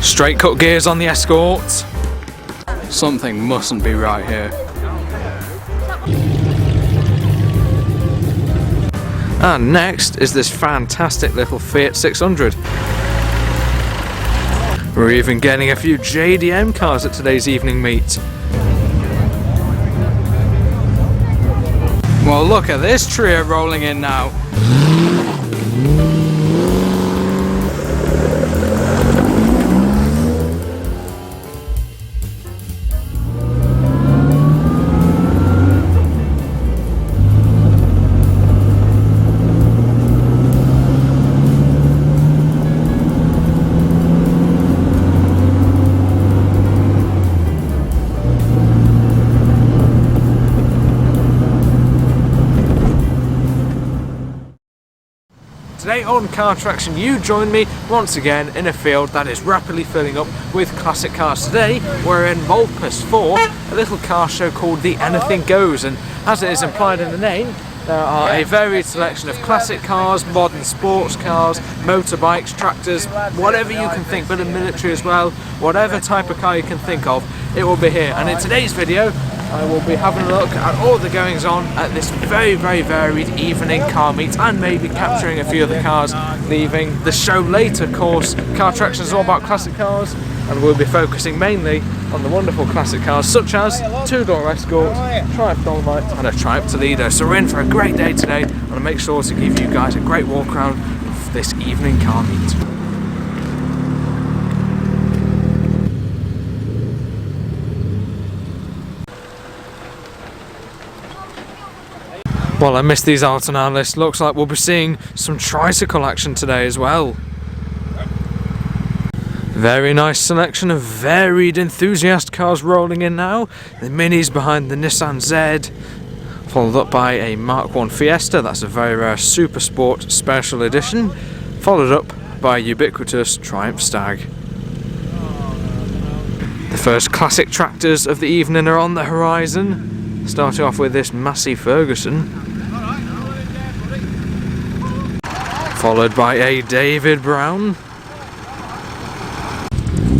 Straight cut gears on the Escorts. Something mustn't be right here. And next is this fantastic little Fiat 600. We're even getting a few JDM cars at today's evening meet. Well, look at this trio rolling in now. Today on Car Traction, you join me once again in a field that is rapidly filling up with classic cars. Today we're in Malpas for a little car show called the Anything Goes, and as it is implied in the name, there are a varied selection of classic cars, modern sports cars, motorbikes, tractors, whatever you can think, but in military as well, whatever type of car you can think of, it will be here. And in today's video I will be having a look at all the goings on at this very varied evening car meet, and maybe capturing a few of the cars leaving the show later. Of course, Car Traction is all about classic cars, and we'll be focusing mainly on the wonderful classic cars such as two-door Escort, Triumph Dolomite and a Triumph Toledo. So we're in for a great day today, and I'll make sure to give you guys a great walk around of this evening car meet. Well, I missed these out on our list. Looks like we'll be seeing some tricycle action today as well. Very nice selection of varied enthusiast cars rolling in now. The Minis behind the Nissan Z, followed up by a Mark 1 Fiesta, that's a very rare Super Sport Special Edition, followed up by a ubiquitous Triumph Stag. The first classic tractors of the evening are on the horizon, starting off with this Massey Ferguson, followed by a David Brown.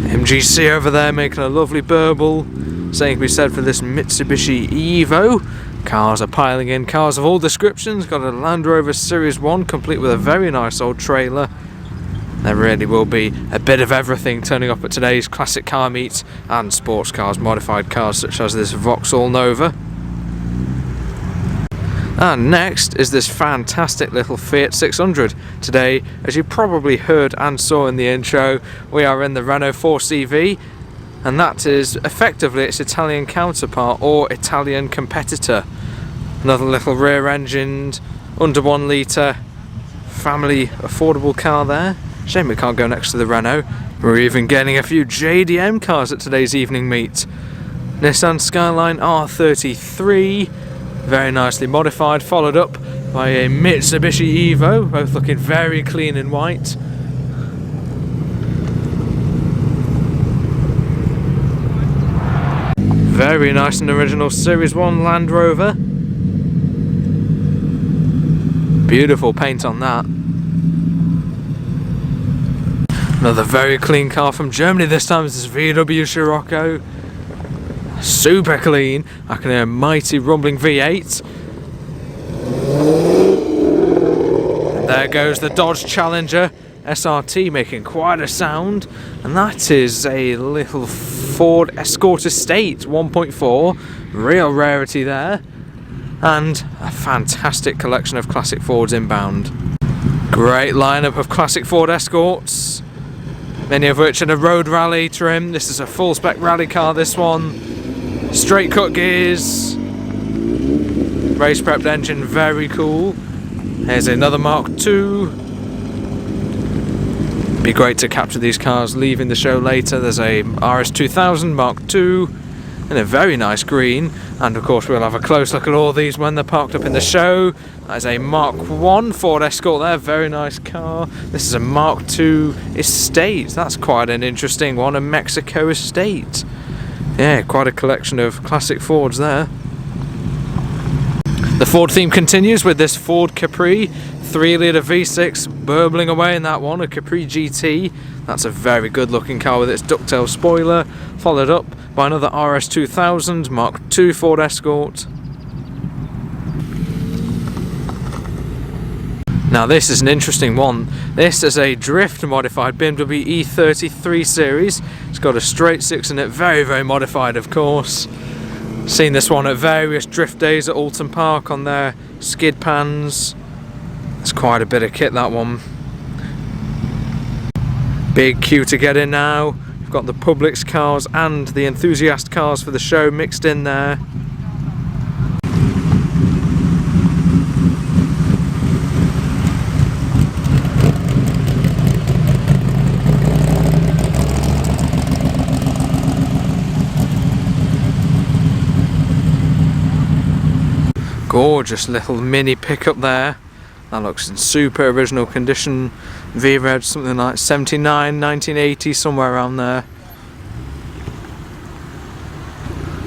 MGC over there making a lovely burble. Same can be said for this Mitsubishi Evo. Cars are piling in, cars of all descriptions. Got a Land Rover Series 1 complete with a very nice old trailer. There really will be a bit of everything turning up at today's classic car meet, and sports cars, modified cars such as this Vauxhall Nova. And next is this fantastic little Fiat 600. Today, as you probably heard and saw in the intro, we are in the Renault 4CV, and that is effectively its Italian counterpart or Italian competitor. Another little rear-engined, under 1 litre, family affordable car there. Shame we can't go next to the Renault. We're even getting a few JDM cars at today's evening meet. Nissan Skyline R33. Very nicely modified, followed up by a Mitsubishi Evo, both looking very clean in white. Very nice and original Series 1 Land Rover. Beautiful paint on that. Another very clean car from Germany, this time is this VW Scirocco. Super clean. I can hear a mighty rumbling V8. And there goes the Dodge Challenger SRT making quite a sound, and that is a little Ford Escort Estate 1.4, real rarity there, and a fantastic collection of classic Fords inbound. Great lineup of classic Ford Escorts, many of which in a road rally trim. This is a full spec rally car, this one. Straight cut gears, race prepped engine, very cool. Here's another Mark II. Be great to capture these cars leaving the show later. There's a RS2000 Mark II in a very nice green, and of course we'll have a close look at all these when they're parked up in the show. There's a Mark 1 Ford Escort there, very nice car. This is a Mark II Estate, that's quite an interesting one, a Mexico Estate. Yeah, quite a collection of classic Fords there. The Ford theme continues with this Ford Capri 3-litre V6 burbling away in that one, a Capri GT. That's a very good looking car with its ducktail spoiler, followed up by another RS2000 Mark II Ford Escort. Now this is an interesting one. This is a drift modified BMW E33 series. It's got a straight 6 in it, very, very modified of course. Seen this one at various drift days at Alton Park on their skid pans. It's quite a bit of kit, that one. Big queue to get in now. We've got the Publix cars and the enthusiast cars for the show mixed in there. Gorgeous little mini pickup there. That looks in super original condition. V-Reg, something like 79, 1980, somewhere around there.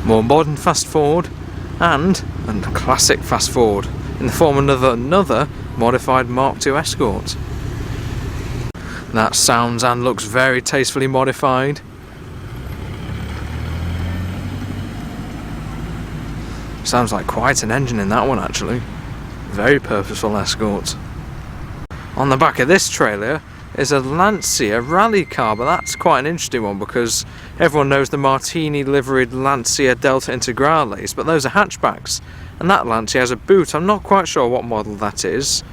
More modern fast forward and classic fast forward in the form of another modified Mark II Escort. That sounds and looks very tastefully modified. Sounds like quite an engine in that one actually. Very purposeful Escort. On the back of this trailer is a Lancia rally car, but that's quite an interesting one because everyone knows the Martini liveried Lancia Delta Integrales, but those are hatchbacks. And that Lancia has a boot. I'm not quite sure what model that is,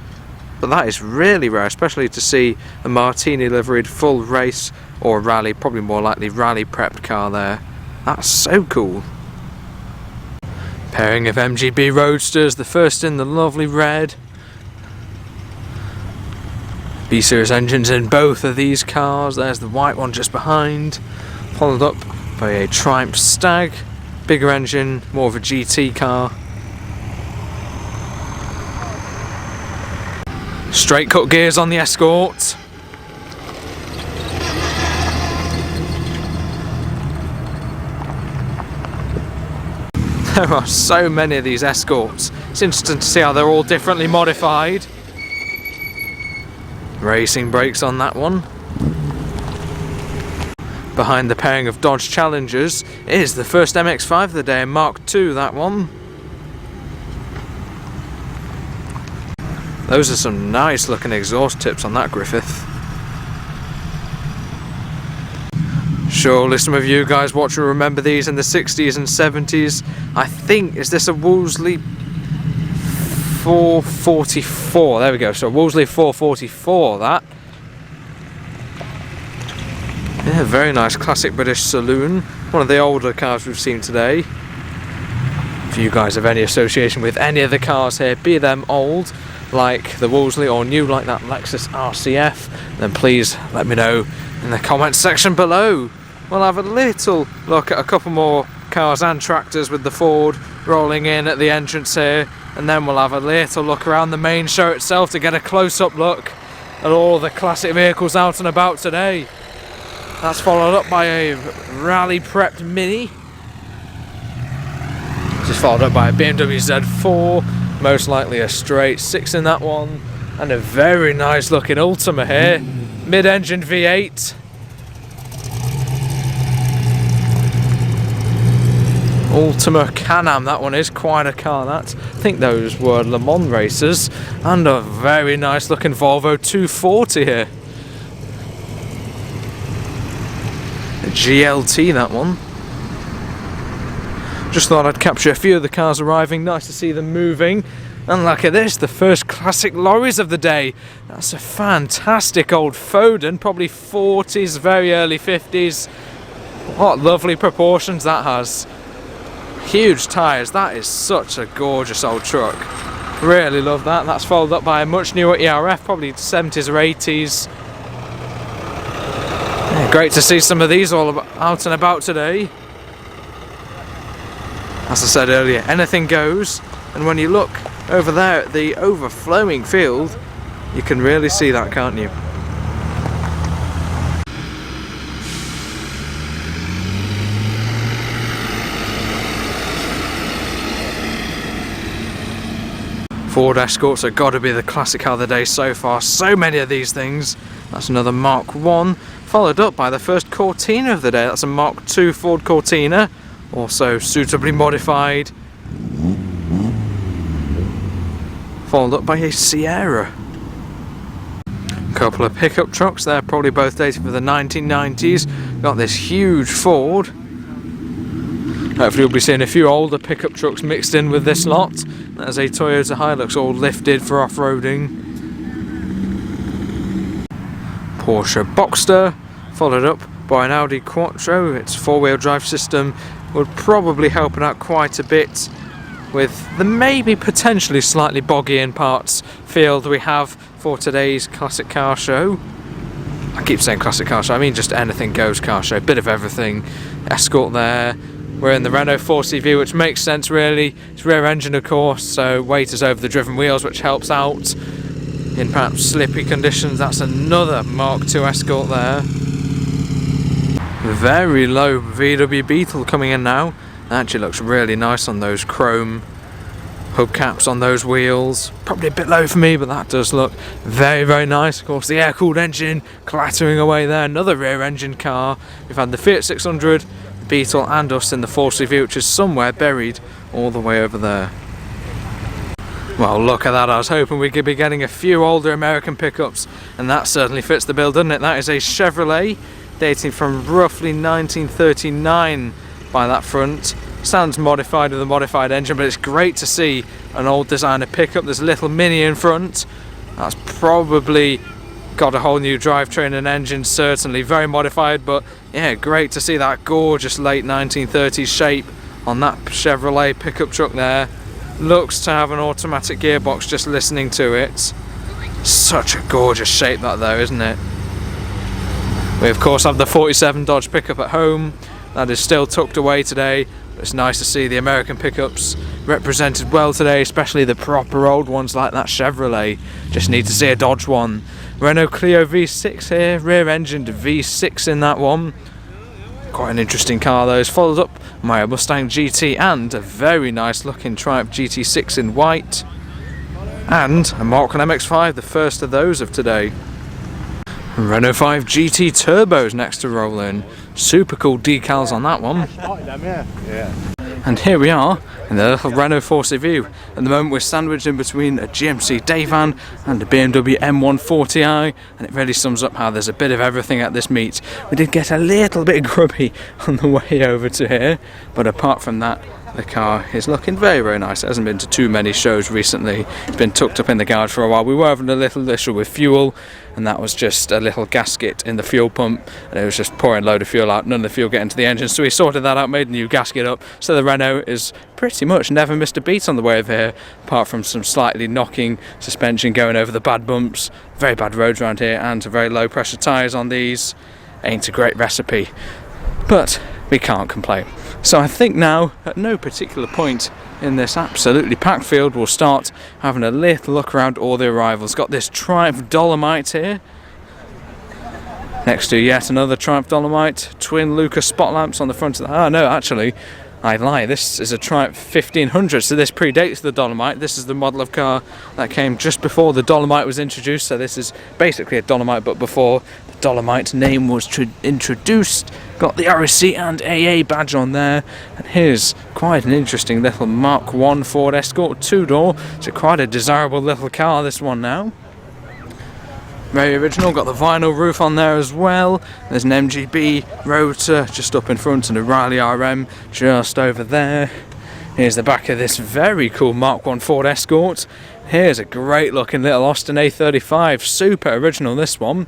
but that is really rare, especially to see a Martini liveried full race or rally, probably more likely rally prepped car there. That's so cool. Pairing of MGB Roadsters, the first in the lovely red. B-Series engines in both of these cars. There's the white one just behind, followed up by a Triumph Stag. Bigger engine, more of a GT car. Straight cut gears on the Escort. There are so many of these Escorts. It's interesting to see how they're all differently modified. Racing brakes on that one. Behind the pairing of Dodge Challengers is the first MX-5 of the day, Mark II, that one. Those are some nice looking exhaust tips on that Griffith. Surely some of you guys watch will remember these in the 60s and 70s. I think, is this a Wolseley 444? There we go, so Wolseley 444 that. Yeah, very nice classic British saloon. One of the older cars we've seen today. If you guys have any association with any of the cars here, be them old like the Wolseley or new like that Lexus RCF, then please let me know in the comments section below. We'll have a little look at a couple more cars and tractors with the Ford rolling in at the entrance here, and then we'll have a little look around the main show itself to get a close-up look at all the classic vehicles out and about today. That's followed up by a rally prepped Mini. Just followed up by a BMW Z4, most likely a straight 6 in that one, and a very nice looking Ultima here, mid-engine V8. Ultima Can-Am, that one is quite a car that. I think those were Le Mans racers, and a very nice looking Volvo 240 here. A GLT, that one. Just thought I'd capture a few of the cars arriving, nice to see them moving. And look at this, the first classic lorries of the day. That's a fantastic old Foden, probably 40s, very early 50s. What lovely proportions that has. Huge tyres, that is such a gorgeous old truck. Really love that. That's followed up by a much newer ERF, probably 70s or 80s. Yeah, great to see some of these all out and about today. As I said earlier, anything goes, and when you look over there at the overflowing field, you can really see that, can't you? Ford Escorts have got to be the classic car of the day so far. So many of these things. That's another Mark 1, followed up by the first Cortina of the day. That's a Mark 2 Ford Cortina, also suitably modified. Followed up by a Sierra. A couple of pickup trucks there, probably both dated for the 1990s. Got this huge Ford. Hopefully you'll be seeing a few older pickup trucks mixed in with this lot. There's a Toyota Hilux all lifted for off-roading. Porsche Boxster, followed up by an Audi Quattro. Its four-wheel drive system would probably help it out quite a bit with the maybe potentially slightly boggy in parts field we have for today's classic car show. I keep saying classic car show, I mean just anything goes car show, bit of everything. Escort there. We're in the Renault 4CV, which makes sense really. It's rear engine of course, so weight is over the driven wheels, which helps out in perhaps slippy conditions. That's another Mark II Escort there. Very low VW Beetle coming in now. That actually looks really nice on those chrome hubcaps on those wheels. Probably a bit low for me, but that does look very, very nice. Of course, the air-cooled engine clattering away there. Another rear-engine car. We've had the Fiat 600, the Beetle, and us in the 4CV, which is somewhere buried all the way over there. Well, look at that. I was hoping we could be getting a few older American pickups, and that certainly fits the bill, doesn't it? That is a Chevrolet, dating from roughly 1939 by that front. Sounds modified with a modified engine, but it's great to see an old designer pickup. There's a little Mini in front. That's probably got a whole new drivetrain and engine, certainly very modified, but yeah, great to see that gorgeous late 1930s shape on that Chevrolet pickup truck there. Looks to have an automatic gearbox just listening to it. Such a gorgeous shape that though, isn't it? We of course have the 47 Dodge pickup at home. That is still tucked away today. It's nice to see the American pickups represented well today, especially the proper old ones like that Chevrolet. Just need to see a Dodge one. Renault Clio V6 here, rear-engined V6 in that one. Quite an interesting car those. Followed up by a Mustang GT and a very nice looking Triumph GT6 in white. And a Mark 1 MX-5, the first of those of today. Renault 5 GT Turbos next to roll in. Super cool decals on that one. And here we are in the little Renault 4CV. At the moment we're sandwiched in between a GMC Dayvan and a BMW M140i, and it really sums up how there's a bit of everything at this meet. We did get a little bit grubby on the way over to here, but apart from that, the car is looking very, very nice. It hasn't been to too many shows recently. It's been tucked up in the garage for a while. We were having a little issue with fuel, and that was just a little gasket in the fuel pump, and it was just pouring a load of fuel out, none of the fuel getting to the engine, so we sorted that out, made a new gasket up. So the Renault is pretty much never missed a beat on the way over here, apart from some slightly knocking suspension going over the bad bumps. Very bad roads around here, and very low pressure tyres on these. Ain't a great recipe, but we can't complain. So I think now, at no particular point in this absolutely packed field, we'll start having a little look around all the arrivals. Got this Triumph Dolomite here, next to yet another Triumph Dolomite, twin Lucas spot lamps on the front of the... Oh no, actually, I lie, this is a Triumph 1500, so this predates the Dolomite. This is the model of car that came just before the Dolomite was introduced, so this is basically a Dolomite, but before the Dolomite name was introduced. Got the RSC and AA badge on there, and here's quite an interesting little Mark 1 Ford Escort 2-door. It's quite a desirable little car, this one now. Very original, got the vinyl roof on there as well. There's an MGB rotor just up in front and a Riley RM just over there. Here's the back of this very cool Mark 1 Ford Escort. Here's a great looking little Austin A35, super original this one.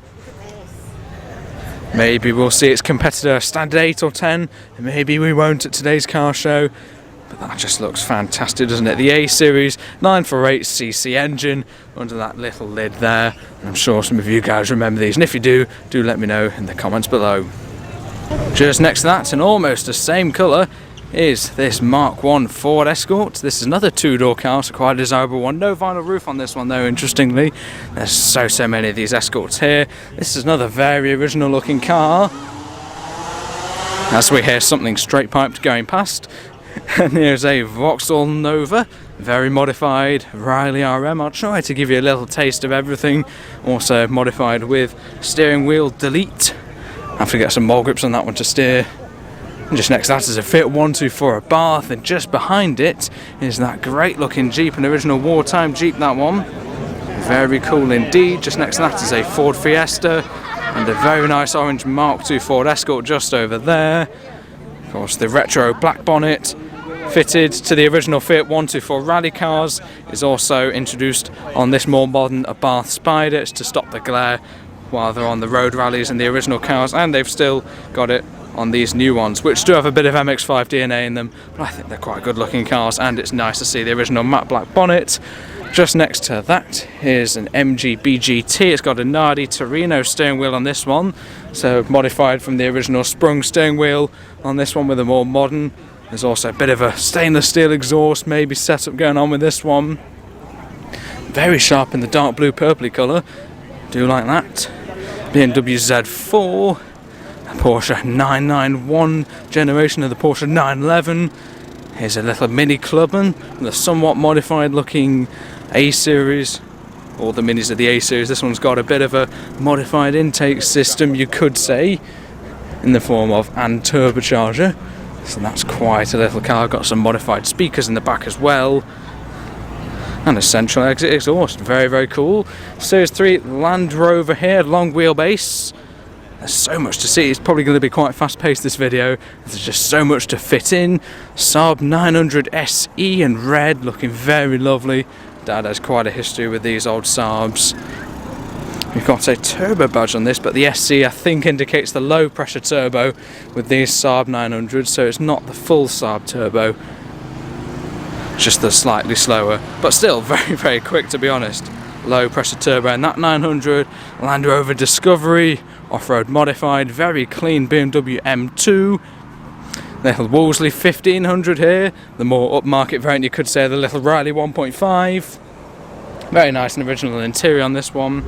Maybe we'll see its competitor standard 8 or 10, and maybe we won't at today's car show. But that just looks fantastic, doesn't it? The A-Series 948cc engine under that little lid there. I'm sure some of you guys remember these, and if you do let me know in the comments below. Just next to that, in almost the same colour, is this Mark 1 Ford Escort. This is another two-door car, so quite a desirable one. No vinyl roof on this one though, interestingly. There's so many of these Escorts here. This is another very original looking car. As we hear something straight piped going past. And here's a Vauxhall Nova. very modified Riley RM. I'll try to give you a little taste of everything. Also modified with steering wheel delete. I have to get some more grips on that one to steer. And just next to that is a Fiat 124 Abarth, and just behind it is that great looking Jeep, an original wartime Jeep, that one. Very cool indeed. Just next to that is a Ford Fiesta and a very nice orange Mark II Ford Escort just over there. Of course, the retro black bonnet fitted to the original Fiat 124 rally cars is also introduced on this more modern Abarth Spider. It's to stop the glare while they're on the road rallies in the original cars, and they've still got it on these new ones, which do have a bit of MX-5 DNA in them, but I think they're quite good looking cars, and it's nice to see the original matte black bonnet. Just next to that is an MG BGT. It's got a Nardi Torino steering wheel on this one, so modified from the original sprung steering wheel on this one with a more modern. There's also a bit of a stainless steel exhaust maybe setup going on with this one. Very sharp in the dark blue purpley colour, do like that. BMW Z4, a Porsche 991 generation of the Porsche 911. Here's a little mini Clubman with a somewhat modified looking A-series. All the minis of the A-series. This one's got a bit of a modified intake system, you could say, in the form of an turbocharger. So that's quite a little car. Got some modified speakers in the back as well. And a central exit exhaust. Very, very cool. Series 3 Land Rover here, long wheelbase. There's so much to see. It's probably going to be quite fast paced, this video. There's just so much to fit in. Saab 900 SE in red, looking very lovely. Dad has quite a history with these old Saabs. We've got a turbo badge on this, but the SC I think indicates the low pressure turbo with these Saab 900s, so it's not the full Saab turbo, just the slightly slower, but still very, very quick, to be honest. Low pressure turbo, and that 900 Land Rover Discovery, off-road modified, very clean BMW M2. Little Wolseley 1500 here, the more upmarket variant, you could say, the little Riley 1.5. Very nice and original interior on this one.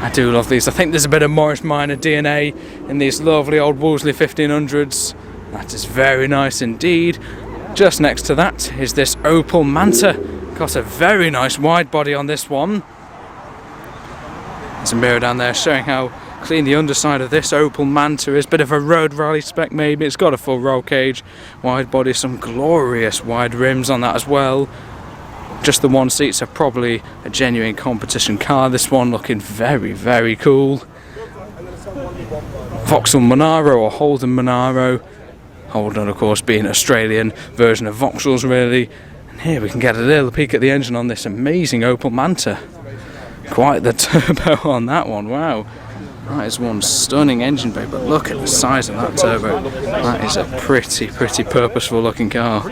I do love these. I think there's a bit of Morris Minor DNA in these lovely old Wolseley 1500s. That is very nice indeed. Just next to that is this Opel Manta. Got a very nice wide body on this one. There's a mirror down there showing how clean the underside of this Opel Manta is. Bit of a road rally spec maybe. It's got a full roll cage, wide body, some glorious wide rims on that as well. Just the one seats are probably a genuine competition car. This one looking very, very cool. Vauxhall Monaro or Holden Monaro. Holden, of course, being an Australian version of Vauxhalls, really. And here we can get a little peek at the engine on this amazing Opel Manta. Quite the turbo on that one, wow. That is one stunning engine bay, but look at the size of that turbo. That is a pretty, pretty purposeful looking car.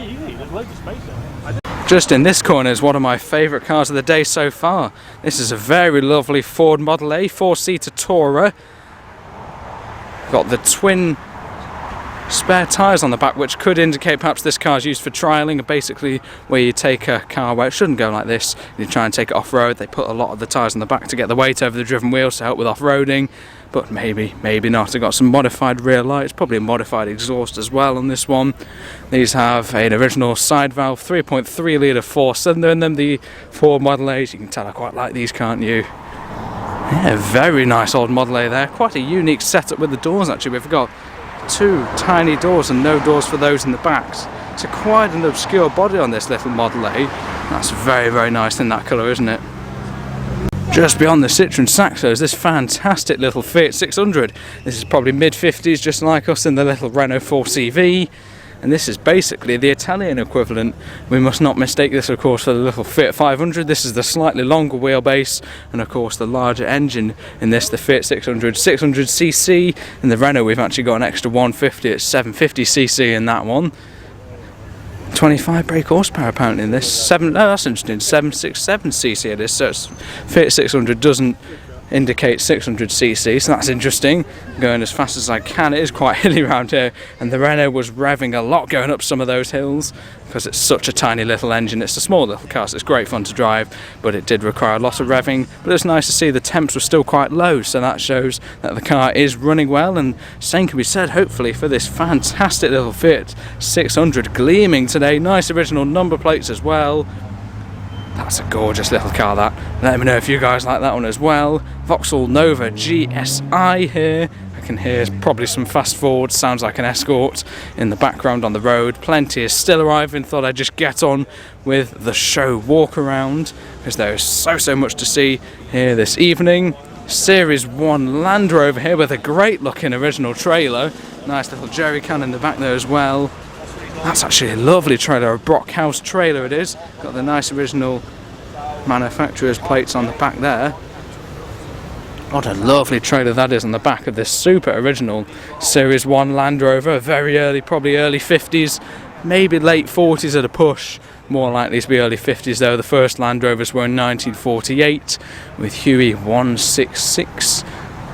Just in this corner is one of my favourite cars of the day so far. This is a very lovely Ford Model A 4-seater Tourer. Got the twin spare tyres on the back, which could indicate perhaps this car is used for trialling, basically where you take a car where it shouldn't go like this, you try and take it off-road. They put a lot of the tyres on the back to get the weight over the driven wheels to help with off-roading, but maybe not. I've got some modified rear lights, probably a modified exhaust as well on this one. These have an original side valve 3.3 litre 4-cylinder in them, the Ford Model A's. You can tell I quite like these, can't you? Yeah, very nice old Model A there. Quite a unique setup with the doors actually. We've got two tiny doors and no doors for those in the backs. It's a quite an obscure body on this little Model A. That's very, very nice in that colour, isn't it? Just beyond the Citroen Saxo is this fantastic little Fiat 600. This is probably mid-50s, just like us in the little Renault 4CV. And this is basically the Italian equivalent. We must not mistake this, of course, for the little Fiat 500. This is the slightly longer wheelbase, and of course the larger engine in this, the Fiat 600cc. In the Renault we've actually got an extra 150, it's 750cc in that one. 25 brake horsepower apparently in this. That's interesting, 767cc it is, so Fiat 600 doesn't indicates 600cc, so that's interesting. Going as fast as I can. It is quite hilly around here, and the Renault was revving a lot going up some of those hills because it's such a tiny little engine. It's a small little car, so it's great fun to drive, but it did require a lot of revving. But it's nice to see the temps were still quite low, so that shows that the car is running well, and same can be said hopefully for this fantastic little Fiat 600 gleaming today. Nice original number plates as well. That's a gorgeous little car, that. Let me know if you guys like that one as well. Vauxhall Nova GSI here. I can hear probably some fast forward, sounds like an Escort in the background on the road. Plenty is still arriving. Thought I'd just get on with the show walk around because there is so much to see here this evening. Series 1 Land Rover here with a great looking original trailer. Nice little jerry can in the back there as well. That's actually a lovely trailer, a Brockhouse trailer it is. Got the nice original manufacturer's plates on the back there. What a lovely trailer that is on the back of this super original Series 1 Land Rover. Very early, probably early 50s, maybe late 40s at a push. More likely to be early 50s though. The first Land Rovers were in 1948 with Huey 166.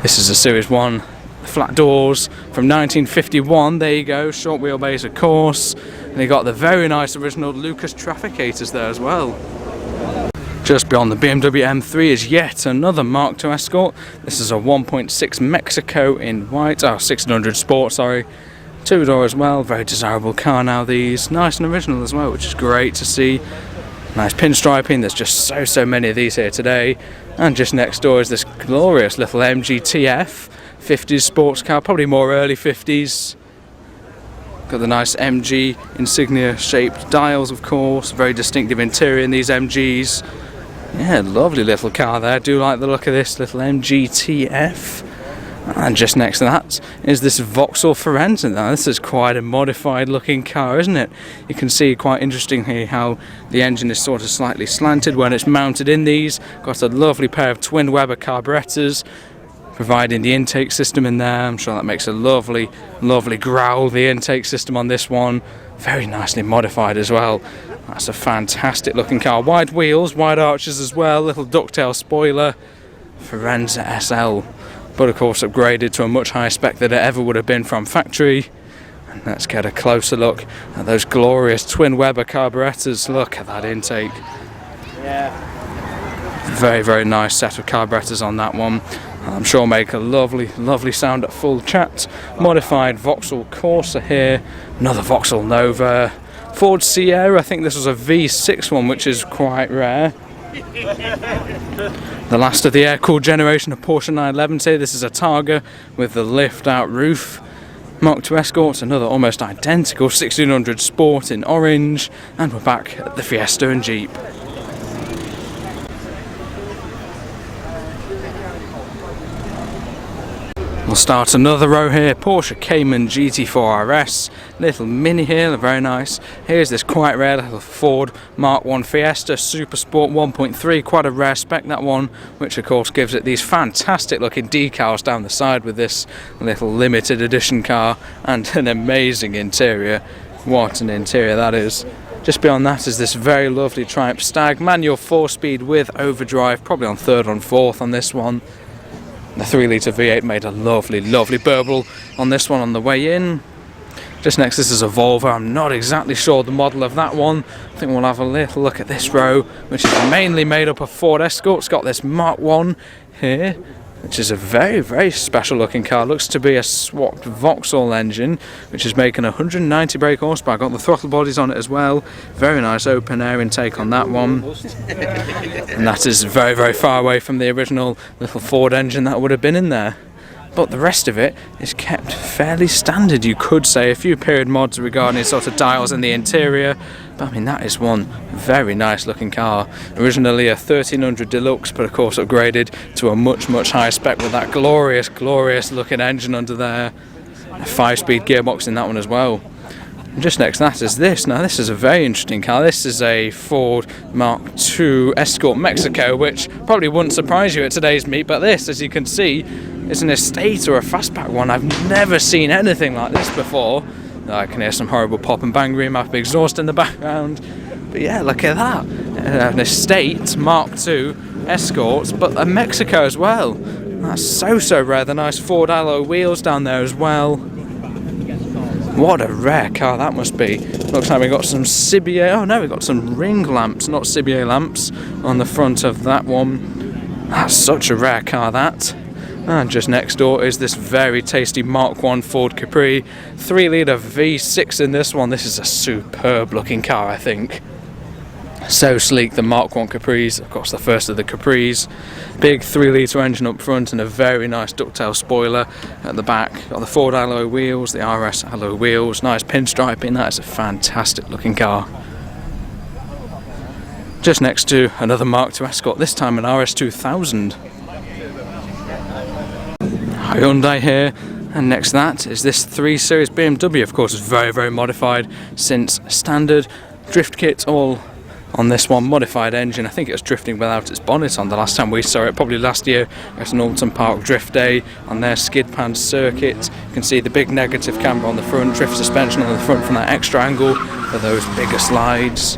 This is a Series 1. Flat doors from 1951, there you go, short wheelbase of course, and you got the very nice original Lucas Trafficators there as well. Just beyond the BMW M3 is yet another Mark II Escort. This is a 1.6 Mexico in white, 600 Sport, sorry. Two-door as well, very desirable car now these, nice and original as well, which is great to see. Nice pinstriping, there's just so many of these here today. And just next door is this glorious little MG TF. 50s sports car, probably more early 50s. Got the nice MG insignia shaped dials of course, very distinctive interior in these MGs. Yeah, lovely little car there, do like the look of this little MG TF. And just next to that is this Vauxhall Forenza. Now this is quite a modified looking car, isn't it? You can see quite interestingly how the engine is sort of slightly slanted when it's mounted in these. Got a lovely pair of twin Weber carburetors providing the intake system in there. I'm sure that makes a lovely growl, the intake system on this one. Very nicely modified as well. That's a fantastic looking car. Wide wheels, wide arches as well, little ducktail spoiler. Forenza SL, but of course upgraded to a much higher spec than it ever would have been from factory. And let's get a closer look at those glorious twin Weber carburetors. Look at that intake. Very nice set of carburetors on that one. I'm sure make a lovely sound at full chat. Modified Vauxhall Corsa here, another Vauxhall Nova, Ford Sierra, I think this was a V6 one, which is quite rare. The last of the air-cooled generation of Porsche 911s here. This is a Targa with the lift-out roof. Mark II Escorts, another almost identical 1600 Sport in orange, and we're back at the Fiesta and Jeep. We'll start another row here. Porsche Cayman GT4 RS, little mini here, very nice. Here's this quite rare little Ford Mark I Fiesta Super Sport 1.3, quite a rare spec that one, which of course gives it these fantastic looking decals down the side with this little limited edition car and an amazing interior. What an interior that is. Just beyond that is this very lovely Triumph Stag, manual 4-speed with overdrive, probably on third or fourth on this one. The 3-litre V8 made a lovely burble on this one on the way in. Just next, this is a Volvo. I'm not exactly sure the model of that one. I think we'll have a little look at this row, which is mainly made up of Ford Escorts. Got this Mark I here, which is a very special looking car. Looks to be a swapped Vauxhall engine, which is making 190 brake horsepower. Got the throttle bodies on it as well. Very nice open air intake on that one. And that is very far away from the original little Ford engine that would have been in there. But the rest of it is kept fairly standard, you could say. A few period mods regarding sort of dials in the interior. But I mean, that is one very nice looking car. Originally a 1300 Deluxe, but of course upgraded to a much higher spec with that glorious looking engine under there. A 5-speed gearbox in that one as well. And just next to that is this. Now this is a very interesting car. This is a Ford Mark II Escort Mexico, which probably wouldn't surprise you at today's meet, but this, as you can see, is an estate or a fastback one. I've never seen anything like this before. I can hear some horrible pop and bang remap exhaust in the background. But yeah, look at that. An estate Mark II Escorts, but a Mexico as well. That's so rare. The nice Ford alloy wheels down there as well. What a rare car that must be. Looks like we got some CBA. Oh no, we got some ring lamps, not CBA lamps, on the front of that one. That's such a rare car, that. And just next door is this very tasty Mark 1 Ford Capri. 3-litre V6 in this one. This is a superb looking car, I think. So sleek, the Mark 1 Capris, of course the first of the Capris. Big 3-litre engine up front and a very nice ducktail spoiler at the back. Got the Ford alloy wheels, the RS alloy wheels, nice pinstriping. That is a fantastic looking car. Just next to another Mark II Escort, this time an RS 2000. Hyundai here, and next to that is this 3 Series BMW. Of course, it's very modified since standard. Drift kit all on this one, modified engine. I think it was drifting without its bonnet on the last time we saw it, probably last year at an Alton Park drift day on their skid pan circuit. You can see the big negative camber on the front, drift suspension on the front from that extra angle for those bigger slides.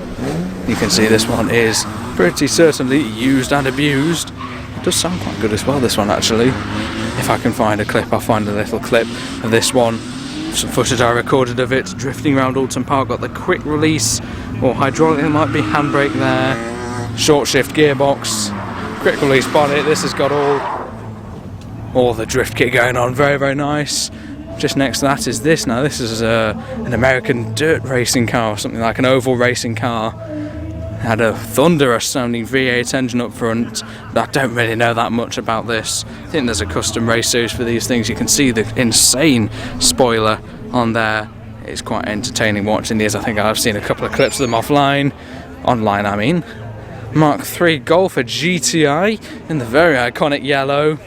You can see this one is pretty certainly used and abused. It does sound quite good as well, this one actually. If I can find a clip, I'll find a little clip of this one. Some footage I recorded of it drifting around Alton Park. Got the quick release or hydraulic, it might be handbrake there, short shift gearbox, quick release bonnet. This has got all the drift kit going on. Very nice. Just next to that is this. Now this is an American dirt racing car, or something like an oval racing car. Had a thunderous sounding V8 engine up front. I don't really know that much about this. I think there's a custom race series for these things. You can see the insane spoiler on there. It's quite entertaining watching these. I think I've seen a couple of clips of them online I mean. Mark III Golf, a GTI in the very iconic yellow.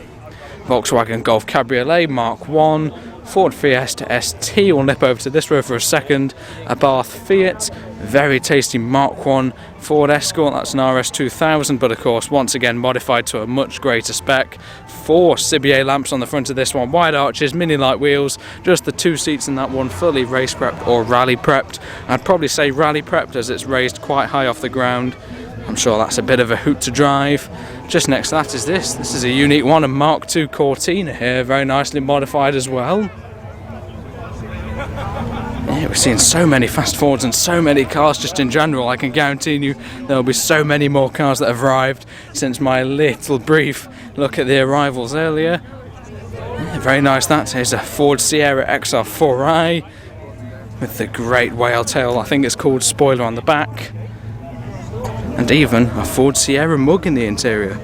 Volkswagen Golf Cabriolet Mark 1. Ford Fiesta ST, we'll nip over to this row for a second. A Bath Fiat, very tasty Mark 1 Ford Escort, that's an RS 2000, but of course once again modified to a much greater spec. 4 CBA lamps on the front of this one, wide arches, mini light wheels, just the 2 seats in that one, fully race prepped or rally prepped. I'd probably say rally prepped as it's raised quite high off the ground. I'm sure that's a bit of a hoot to drive. Just next to that is this. This is a unique one, a Mark II Cortina here, very nicely modified as well. Yeah, we've seen so many fast forwards and so many cars just in general. I can guarantee you there'll be so many more cars that have arrived since my little brief look at the arrivals earlier. Yeah, very nice. That is a Ford Sierra XR4i with the great whale tail, I think it's called, spoiler on the back. And even a Ford Sierra mug in the interior.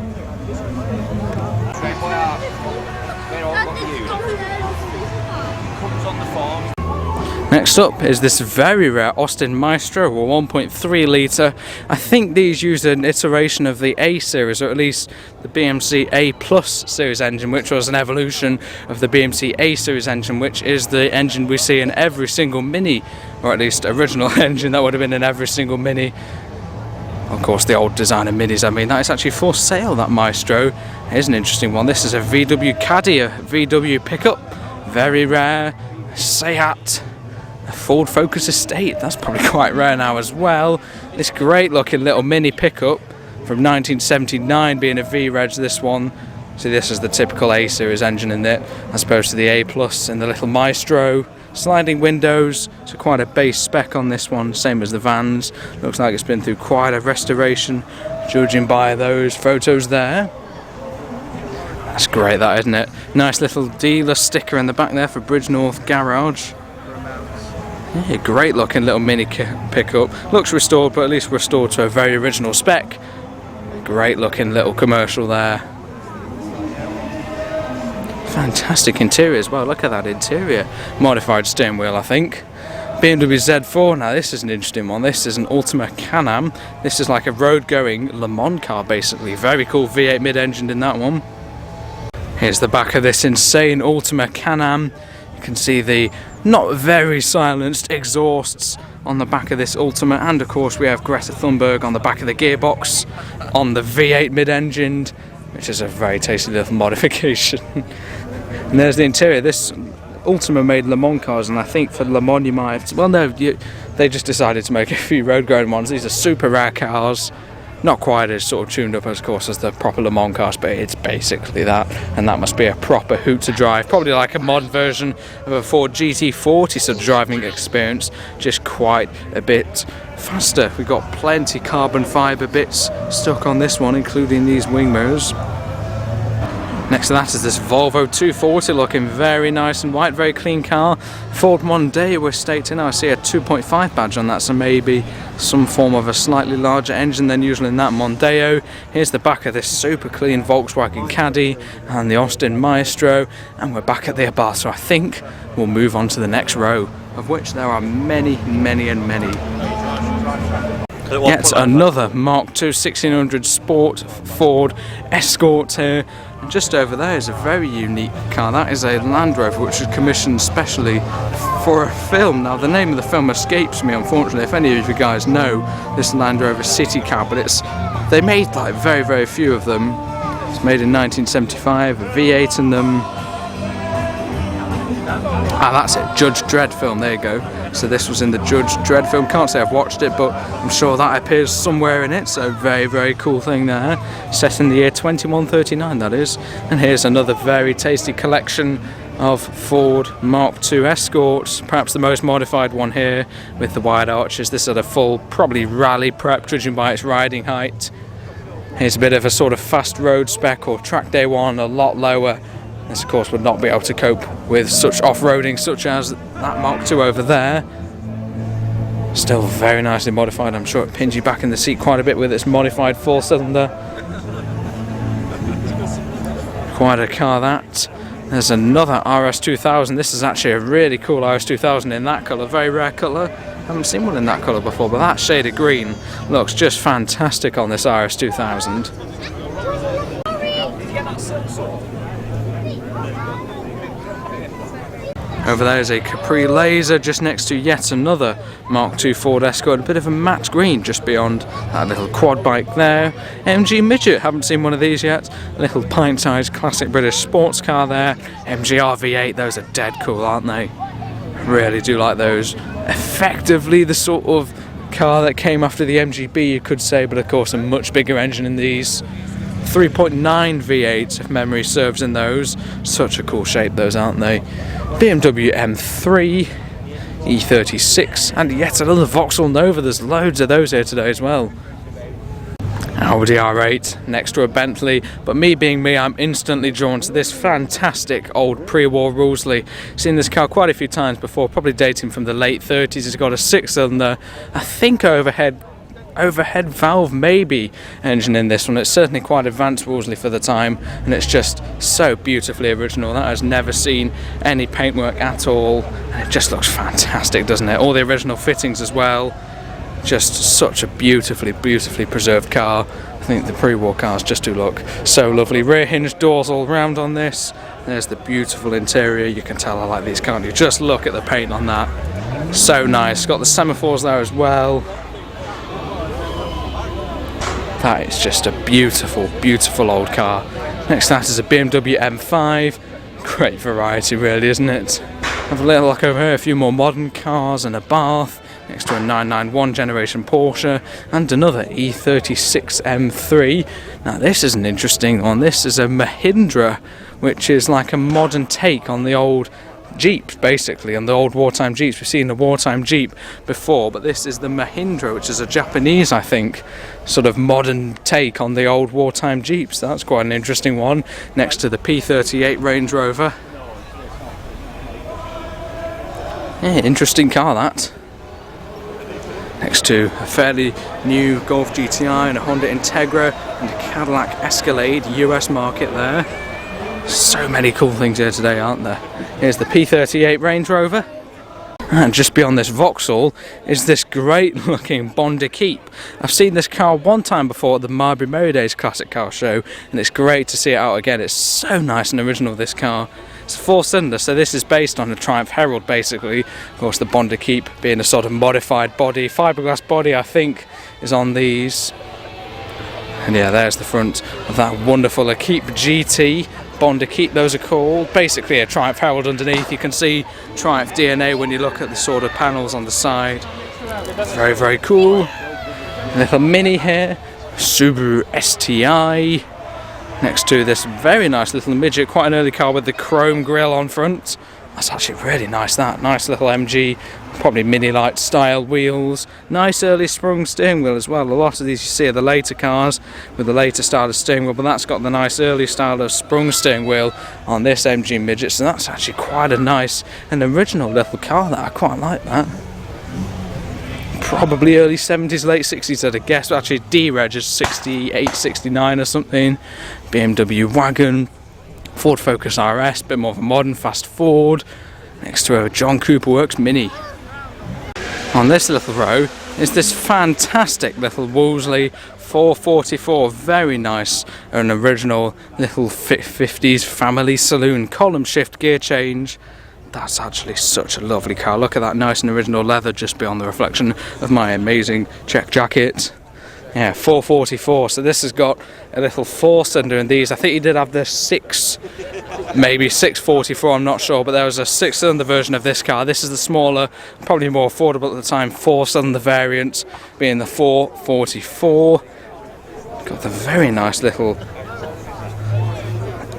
Next up is this very rare Austin Maestro, or 1.3 litre. I think these use an iteration of the A series, or at least the BMC A Plus series engine, which was an evolution of the BMC A series engine, which is the engine we see in every single Mini, or at least original engine that would have been in every single Mini. Of course, the old designer Minis, I mean, that is actually for sale, that Maestro. Here's an interesting one. This is a VW Caddy, a VW pickup. Very rare. Seat. A Ford Focus Estate. That's probably quite rare now as well. This great looking little mini pickup from 1979 being a V-Reg, this one. So this is the typical A series engine in it, as opposed to the A Plus and the little Maestro. Sliding windows, so quite a base spec on this one, same as the vans. Looks like it's been through quite a restoration, judging by those photos there. That's great, that, isn't it? Nice little dealer sticker in the back there for Bridgenorth Garage. Yeah, great looking little mini pickup. Looks restored, but at least restored to a very original spec. Great looking little commercial there. Fantastic interior as well. Look at that interior. Modified steering wheel, I think. BMW Z4. Now this is an interesting one. This is an Ultima Can-Am. This is like a road-going Le Mans car, basically. Very cool V8 mid-engined in that one. Here's the back of this insane Ultima Can-Am. You can see the not very silenced exhausts on the back of this Ultima, and of course we have Greta Thunberg on the back of the gearbox on the V8 mid-engined, which is a very tasty little modification. And there's the interior. This Ultima made Le Mans cars, and I think for Le Mans you might have to, well no, they just decided to make a few road going ones. These are super rare cars. Not quite as sort of tuned up, as, of course, as the proper Le Mans cars, but it's basically that, and that must be a proper hoot to drive. Probably like a modern version of a Ford GT40 sort of driving experience, just quite a bit faster. We've got plenty carbon fibre bits stuck on this one, including these wing mirrors. Next to that is this Volvo 240, looking very nice and white, very clean car. Ford Mondeo we're staked in. I see a 2.5 badge on that, so maybe some form of a slightly larger engine than usual in that Mondeo. Here's the back of this super clean Volkswagen Caddy and the Austin Maestro, and we're back at the Abarth, so I think we'll move on to the next row, of which there are many, many and many. Yet another Mark II 1600 Sport Ford Escort here. And just over there is a very unique car. That is a Land Rover which was commissioned specially for a film. Now the name of the film escapes me, unfortunately. If any of you guys know this Land Rover city car, but they made like very few of them. It's made in 1975, a V8 in them. Ah, that's it, Judge Dredd film, there you go. So this was in the Judge Dredd film. Can't say I've watched it, but I'm sure that appears somewhere in it. So very cool thing there. Set in the year 2139, that is. And here's another very tasty collection of Ford Mark II Escorts. Perhaps the most modified one here with the wide arches. This is a full, probably rally prep, judging by its riding height. Here's a bit of a sort of fast road spec or track day one, a lot lower. This, of course, would not be able to cope with such off-roading such as that Mark II over there. Still very nicely modified. I'm sure it pins you back in the seat quite a bit with its modified four-cylinder. Quite a car, that. There's another RS2000. This is actually a really cool RS2000 in that colour. Very rare colour. Haven't seen one in that colour before, but that shade of green looks just fantastic on this RS2000. Over there is a Capri Laser just next to yet another Mark II Ford Escort, a bit of a matte green just beyond that little quad bike there. MG Midget, haven't seen one of these yet. A little pint-sized classic British sports car there. MG RV8, those are dead cool, aren't they? Really do like those. Effectively the sort of car that came after the MGB, you could say, but of course a much bigger engine in these. 3.9 V8 if memory serves in those. Such a cool shape those, aren't they? BMW M3, E36, and yet another Vauxhall Nova. There's loads of those here today as well. Audi R8 next to a Bentley, but me being me, I'm instantly drawn to this fantastic old pre-war Wolseley. Seen this car quite a few times before, probably dating from the late 30s. It's got a six-cylinder, I think overhead valve maybe engine in this one. It's certainly quite advanced Wolseley for the time, and it's just so beautifully original. That has never seen any paintwork at all, and it just looks fantastic, doesn't it? All the original fittings as well. Just such a beautifully preserved car. I think the pre-war cars just do look so lovely. Rear hinge doors all round on this. There's the beautiful interior. You can tell I like these, can't you? Just look at the paint on that. So nice. Got the semaphores there as well. That is just a beautiful old car. Next to that is a BMW M5. Great variety really, isn't it? Have a little look over here, a few more modern cars and a Bath. Next to a 991 generation Porsche and another E36 M3. Now this is an interesting one. This is a Mahindra, which is like a modern take on the old Jeeps, basically, and the old wartime Jeeps. We've seen the wartime Jeep before, but this is the Mahindra, which is a Japanese, I think, sort of modern take on the old wartime Jeeps. That's quite an interesting one. Next to the P38 Range Rover. Yeah, interesting car, that. Next to a fairly new Golf GTI and a Honda Integra and a Cadillac Escalade, US market there. So many cool things here today, aren't there? Here's the P38 Range Rover. And just beyond this Vauxhall is this great looking Bondi Keep. I've seen this car one time before at the Marbury Merry Days Classic Car Show, and it's great to see it out again. It's so nice and original, this car. It's a four-cylinder, so this is based on a Triumph Herald, basically. Of course, the Bondi Keep being a sort of modified body. Fiberglass body, I think, is on these. And yeah, there's the front of that wonderful Keep GT. Bondi Keep, those are called. Basically a Triumph Herald underneath. You can see Triumph DNA when you look at the sort of panels on the side. Very cool. A little Mini here. Subaru STI. Next to this very nice little midget, quite an early car with the chrome grille on front. That's actually really nice, that. Nice little MG, probably mini light style wheels. Nice early sprung steering wheel as well. A lot of these you see are the later cars with the later style of steering wheel, but that's got the nice early style of sprung steering wheel on this MG midget. So that's actually quite a nice and original little car that I quite like that. Probably early 70s, late 60s I'd have guessed. Actually D-Reg is 68, 69 or something. BMW wagon. Ford Focus RS, bit more of a modern fast Ford. Next to a John Cooper Works Mini. On this little row is this fantastic little Wolseley 444, very nice, an original little 50s family saloon, column shift gear change. That's actually such a lovely car. Look at that nice and original leather just beyond the reflection of my amazing check jacket. Yeah, 444. So this has got a little 4-cylinder in these. I think he did have the 644, I'm not sure, but there was a 6-cylinder version of this car. This is the smaller, probably more affordable at the time, 4-cylinder variant, being the 444. Got the very nice little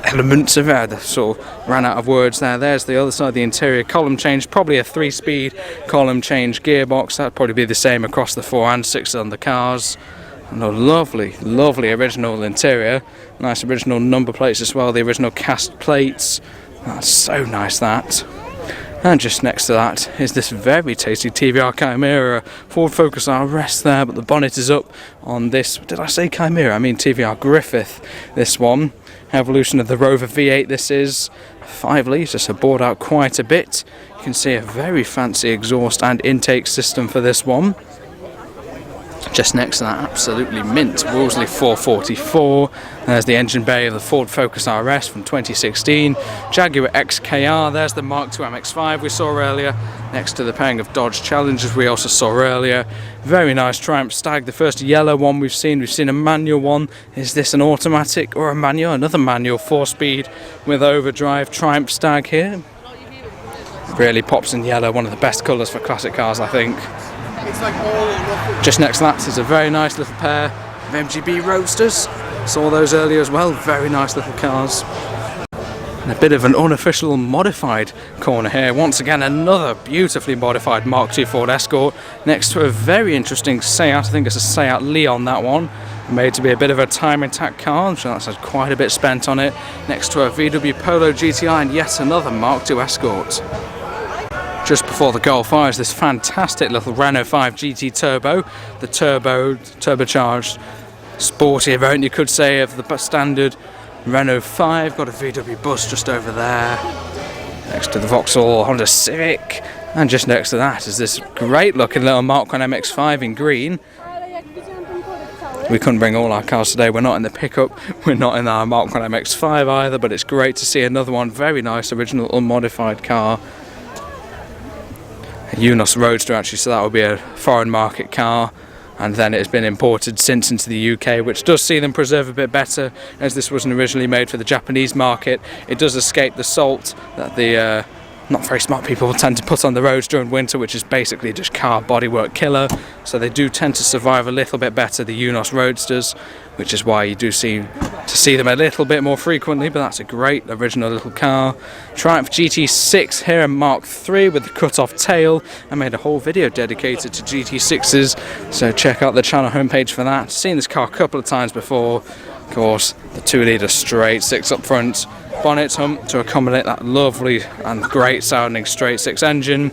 elements of it. I sort of ran out of words there. There's the other side, the interior column change, probably a 3-speed column change gearbox. That'd probably be the same across the 4 and 6-cylinder cars. And a lovely, lovely original interior. Nice original number plates as well, the original cast plates. That's so nice, that. And just next to that is this very tasty TVR Chimera. Ford Focus RS there, but the bonnet is up on this. Did I say Chimera? I mean TVR Griffith, this one. Evolution of the Rover V8 this is. 5 litres, so bored out quite a bit. You can see a very fancy exhaust and intake system for this one. Just next to that, absolutely mint Wolseley 444. There's the engine bay of the Ford Focus RS from 2016. Jaguar XKR, there's the Mark II MX-5 we saw earlier, next to the pairing of Dodge Challengers we also saw earlier. Very nice Triumph Stag, the first yellow one we've seen. We've seen a manual one. Is this an automatic or a manual? Another manual 4-speed with overdrive Triumph Stag here. Really pops in yellow, one of the best colours for classic cars, I think. Just next to that is a very nice little pair of MGB Roadsters. Saw those earlier as well, very nice little cars. And a bit of an unofficial modified corner here. Once again, another beautifully modified Mark II Ford Escort next to a very interesting Seat. I think it's a Seat Leon, that one. Made to be a bit of a time intact car, so that's had quite a bit spent on it. Next to a VW Polo GTI and yet another Mark II Escort. Just before the Golf R is this fantastic little Renault 5 GT Turbo, the turbocharged sporty variant, you could say, of the standard Renault 5. Got a VW bus just over there, next to the Vauxhall Honda Civic, and just next to that is this great looking little Mark I MX-5 in green. We couldn't bring all our cars today, we're not in the pickup, we're not in our Mark I MX-5 either, but it's great to see another one, very nice original unmodified car. A Unos Roadster actually, so that will be a foreign market car, and then it has been imported since into the UK, which does see them preserve a bit better, as this wasn't originally made for the Japanese market. It does escape the salt that the not very smart people tend to put on the roads during winter, which is basically just car bodywork killer, so they do tend to survive a little bit better, the Unos Roadsters, which is why you do seem to see them a little bit more frequently, but that's a great original little car. Triumph GT6 here in Mark III with the cut-off tail. I made a whole video dedicated to GT6s, so check out the channel homepage for that. Seen this car a couple of times before. Of course, the 2-litre straight 6 up front, bonnet hump to accommodate that lovely and great sounding straight 6 engine.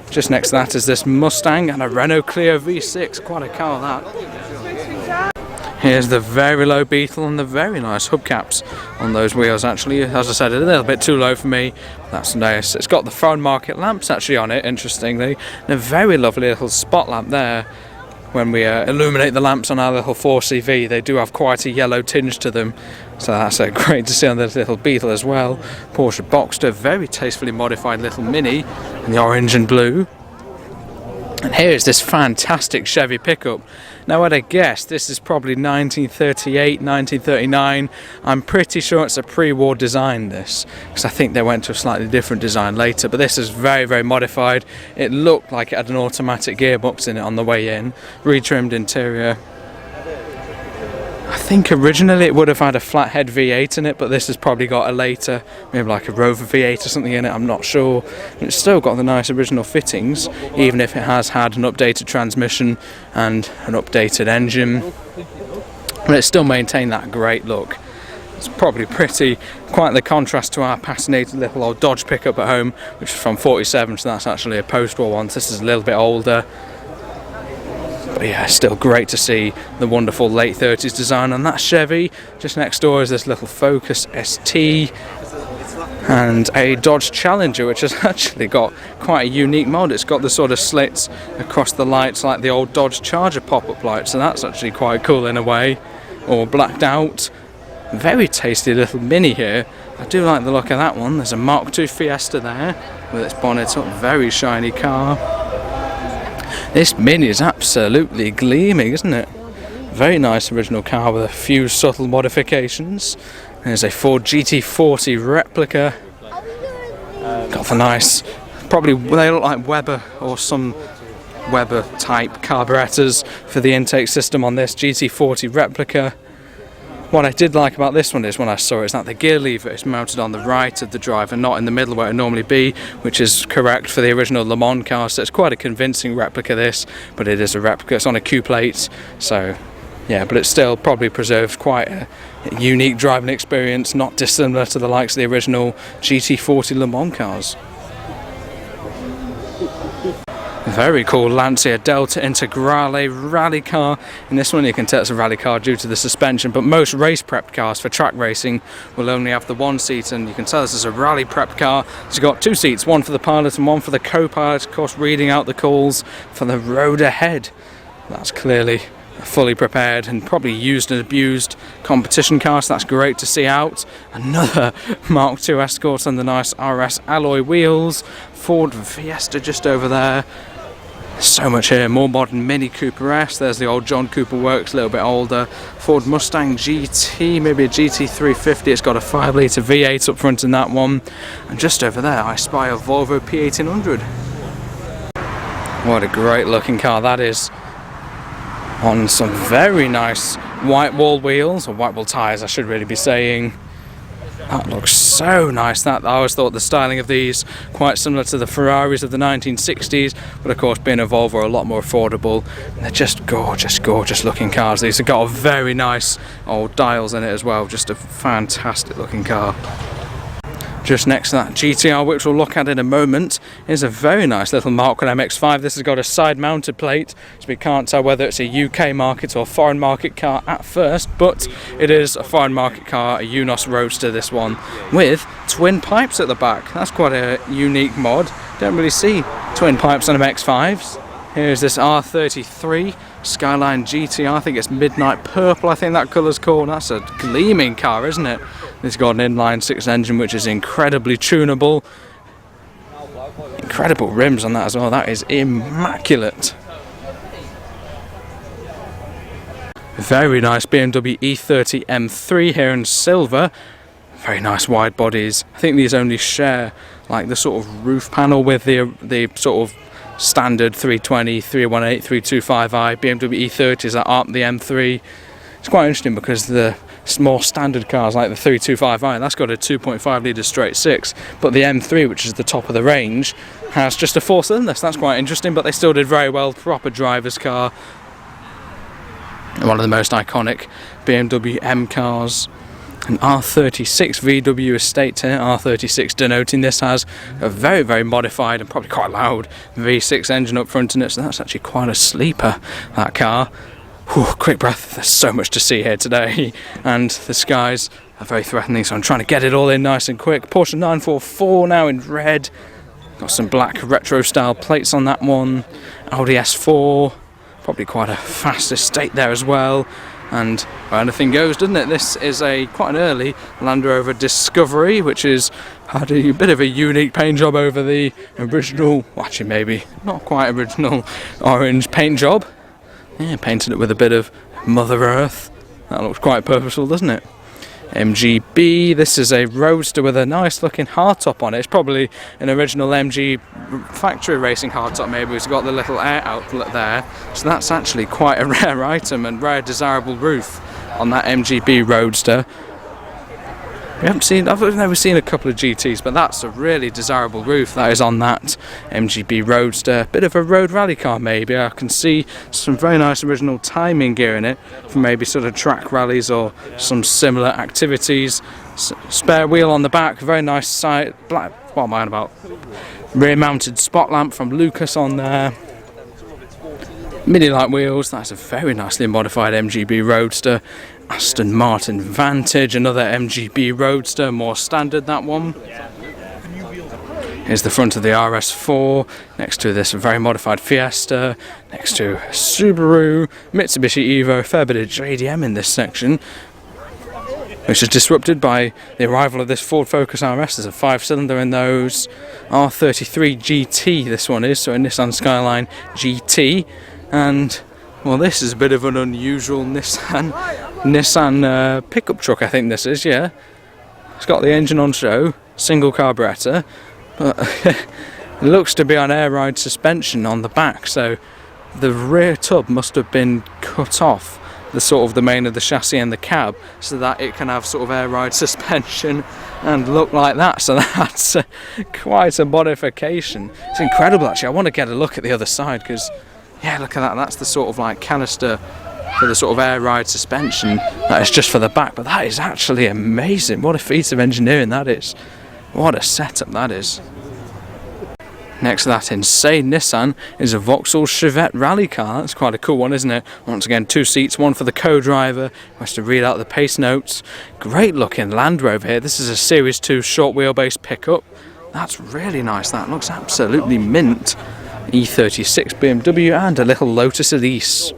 Just next to that is this Mustang and a Renault Clio V6, quite a car that. Here's the very low Beetle and the very nice hubcaps on those wheels actually. As I said, a little bit too low for me. That's nice. It's got the foreign market lamps actually on it, interestingly. And a very lovely little spot lamp there. When we illuminate the lamps on our little 4CV, they do have quite a yellow tinge to them. So that's great to see on this little Beetle as well. Porsche Boxster, very tastefully modified little Mini in the orange and blue. And here is this fantastic Chevy pickup. Now I'd guess this is probably 1938, 1939. I'm pretty sure it's a pre-war design, this, because I think they went to a slightly different design later, but this is very, very modified. It looked like it had an automatic gearbox in it on the way in. Retrimmed interior. I think originally it would have had a flathead V8 in it, but this has probably got a later, maybe like a Rover V8 or something in it, I'm not sure. And it's still got the nice original fittings, even if it has had an updated transmission and an updated engine. But it's still maintained that great look. It's probably quite the contrast to our passionated little old Dodge pickup at home, which is from 47, so that's actually a post-war one. This is a little bit older. But yeah, still great to see the wonderful late 30s design on that Chevy. Just next door is this little Focus ST and a Dodge Challenger, which has actually got quite a unique mod. It's got the sort of slits across the lights like the old Dodge Charger pop-up lights, so that's actually quite cool in a way. Or blacked out. Very tasty little Mini here. I do like the look of that one. There's a Mark II Fiesta there with its bonnet up. Very shiny car. This Mini is absolutely gleaming, isn't it? Very nice original car with a few subtle modifications. There's a Ford GT40 replica. Got the nice, probably they look like Weber or some Weber type carburetors for the intake system on this GT40 replica. What I did like about this one is when I saw it is that the gear lever is mounted on the right of the driver, not in the middle where it would normally be, which is correct for the original Le Mans car. So it's quite a convincing replica this, but it is a replica. It's on a Q plate, so yeah, but it still probably preserves quite a unique driving experience, not dissimilar to the likes of the original GT40 Le Mans cars. Very cool Lancia Delta Integrale rally car. In this one you can tell it's a rally car due to the suspension, but most race prep cars for track racing will only have the one seat, and you can tell this is a rally prep car. It's got two seats, one for the pilot and one for the co-pilot, of course reading out the calls for the road ahead. That's clearly fully prepared and probably used and abused competition car, so that's great to see out. Another Mark II Escort on the nice RS alloy wheels. Ford Fiesta just over there. So much here, more modern Mini Cooper S. There's the old John Cooper Works, a little bit older. Ford Mustang GT, maybe a GT350. It's got a 5 litre V8 up front in that one. And just over there I spy a Volvo P1800. What a great looking car that is. On some very nice white wall wheels, or white wall tyres I should really be saying. That looks so nice. That I always thought the styling of these quite similar to the Ferraris of the 1960s, but of course being a Volvo are a lot more affordable. And they're just gorgeous, gorgeous looking cars. These have got a very nice old dials in it as well. Just a fantastic looking car. Just next to that GTR, which we'll look at in a moment, is a very nice little Mark 1 MX-5. This has got a side mounted plate, so we can't tell whether it's a UK market or foreign market car at first, but it is a foreign market car, a Unos Roadster this one, with twin pipes at the back. That's quite a unique mod. Don't really see twin pipes on MX-5s. Here's this R33 Skyline GTR, I think it's midnight purple, I think that colour's called. That's a gleaming car, isn't it? It's got an inline 6 engine which is incredibly tunable. Incredible rims on that as well, that is immaculate. Very nice BMW E30 M3 here in silver. Very nice wide bodies. I think these only share like the sort of roof panel with the sort of standard 320, 318, 325i. BMW E30s that aren't the M3. It's quite interesting because the more standard cars like the 325i, that's got a 2.5 litre straight 6, but the M3, which is the top of the range, has just a 4-cylinder, so that's quite interesting, but they still did very well. Proper driver's car. One of the most iconic BMW M cars. An R36 VW estate here, R36 denoting this has a very, very modified and probably quite loud V6 engine up front in it, so that's actually quite a sleeper, that car. Whew, quick breath, there's so much to see here today, and the skies are very threatening, so I'm trying to get it all in nice and quick. Porsche 944 now in red, got some black retro style plates on that one. Audi S4, probably quite a fast estate there as well. And well, anything goes, doesn't it? This is quite an early Land Rover Discovery, which had a bit of a unique paint job over the original, well, actually maybe not quite original orange paint job. Yeah, painted it with a bit of Mother Earth. That looks quite purposeful, doesn't it? MGB. This is a roadster with a nice looking hardtop on it. It's probably an original MG factory racing hardtop maybe. It's got the little air outlet there. So that's actually quite a rare item and rare desirable roof on that MGB roadster. I've never seen a couple of GTs, but that's a really desirable roof that is on that MGB roadster. Bit of a road rally car maybe. I can see some very nice original timing gear in it for maybe sort of track rallies or some similar activities. Spare wheel on the back, very nice side black. What am I on about? Rear mounted spot lamp from Lucas on there. Mini light wheels. That's a very nicely modified MGB roadster. Aston Martin Vantage, another MGB roadster, more standard that one. Here's the front of the RS4, next to this very modified Fiesta, next to Subaru, Mitsubishi Evo, fair bit of JDM in this section, which is disrupted by the arrival of this Ford Focus RS. There's a 5-cylinder in those. R33 GT this one is, so a Nissan Skyline GT, and well, this is a bit of an unusual Nissan pickup truck, I think this is, yeah. It's got the engine on show, single carburettor, but it looks to be on air ride suspension on the back, so the rear tub must have been cut off the main of the chassis and the cab so that it can have sort of air ride suspension and look like that. So that's quite a modification. It's incredible actually. I want to get a look at the other side because yeah, look at that, that's the sort of like canister for the sort of air ride suspension. That is just for the back, but that is actually amazing. What a feat of engineering that is. What a setup that is. Next to that insane Nissan is a Vauxhall Chevette rally car. That's quite a cool one, isn't it? Once again, 2 seats, one for the co-driver, who has to read out the pace notes. Great looking Land Rover here. This is a Series 2 short wheelbase pickup. That's really nice, that looks absolutely mint. E36 BMW and a little Lotus Elise.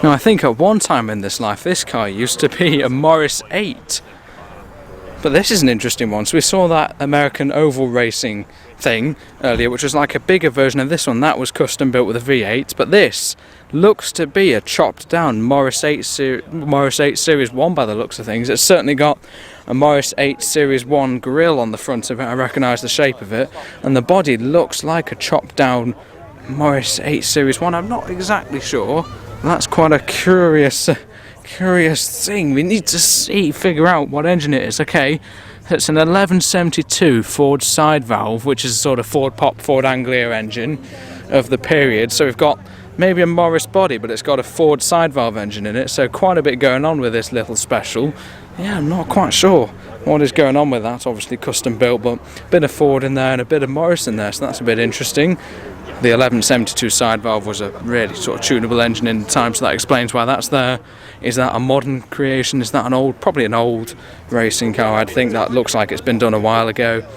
Now I think at one time in this life this car used to be a Morris 8. But this is an interesting one. So we saw that American oval racing thing earlier, which was like a bigger version of this one. That was custom built with a V8. But this looks to be a chopped down Morris 8 Series 1 by the looks of things. It's certainly got a Morris 8 Series 1 grille on the front of it. I recognise the shape of it. And the body looks like a chopped down Morris 8 Series 1. I'm not exactly sure. That's quite a curious thing. We need to figure out what engine it is. Okay, it's an 1172 Ford side valve, which is a sort of Ford Pop, Ford Anglia engine of the period. So we've got maybe a Morris body, but it's got a Ford side valve engine in it. So quite a bit going on with this little special. Yeah, I'm not quite sure what is going on with that. Obviously custom built, but a bit of Ford in there and a bit of Morris in there. So that's a bit interesting. The 1172 side valve was a really sort of tunable engine in the time, so that explains why that's there. Is that a modern creation? Is that probably an old racing car? I'd think that looks like it's been done a while ago.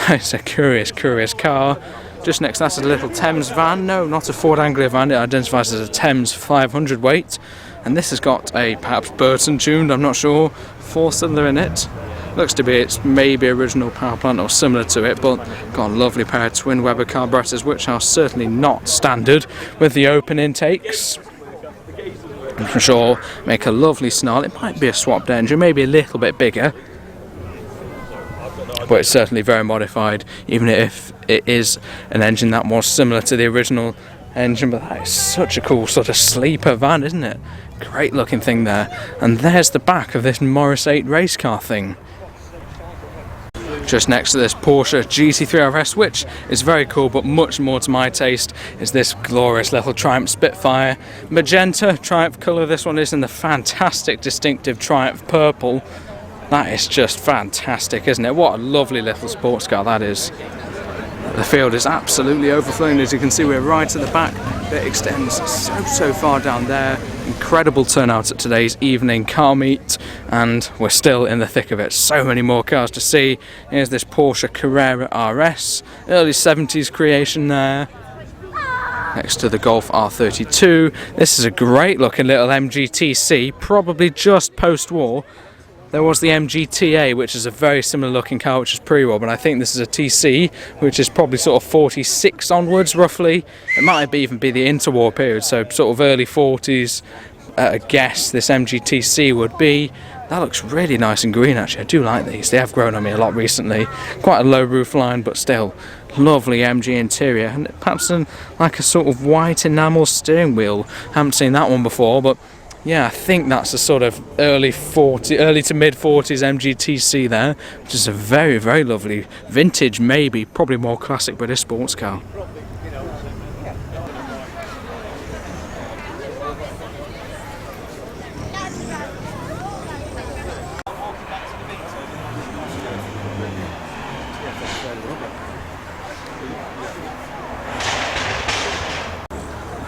It's a curious car. Just next to that's a little Thames van. No, not a Ford Anglia van. It identifies as a Thames 500 weight. And this has got a perhaps Burton tuned, I'm not sure, 4-cylinder in it. Looks to be it's maybe original power plant or similar to it, but got a lovely pair of twin Weber carburetors, which are certainly not standard with the open intakes. And for sure, make a lovely snarl. It might be a swapped engine, maybe a little bit bigger, but it's certainly very modified, even if it is an engine that was similar to the original engine. But that is such a cool sort of sleeper van, isn't it? Great looking thing there. And there's the back of this Morris 8 race car thing. Just next to this Porsche GT3 RS, which is very cool, but much more to my taste, is this glorious little Triumph Spitfire. Magenta Triumph colour, this one is in the fantastic distinctive Triumph purple. That is just fantastic, isn't it? What a lovely little sports car that is. The field is absolutely overflowing. As you can see, we're right at the back. It extends so far down there. Incredible turnout at today's evening car meet, and we're still in the thick of it. So many more cars to see. Here's this Porsche Carrera RS, early 70s creation there. Next to the Golf R32. This is a great looking little MGTC, probably just post-war. there was the MGTA, which is a very similar looking car, which is pre-war, but I think this is a TC, which is probably sort of 46 onwards, roughly. It might even be the interwar period, so sort of early 40s, I guess this MGTC would be. That looks really nice and green, actually. I do like these. They have grown on me a lot recently. Quite a low roof line, but still lovely MG interior, and perhaps like a sort of white enamel steering wheel. Haven't seen that one before, but yeah, I think that's a sort of early to mid 40s MGTC there, which is a very, very lovely vintage, maybe probably more classic British sports car.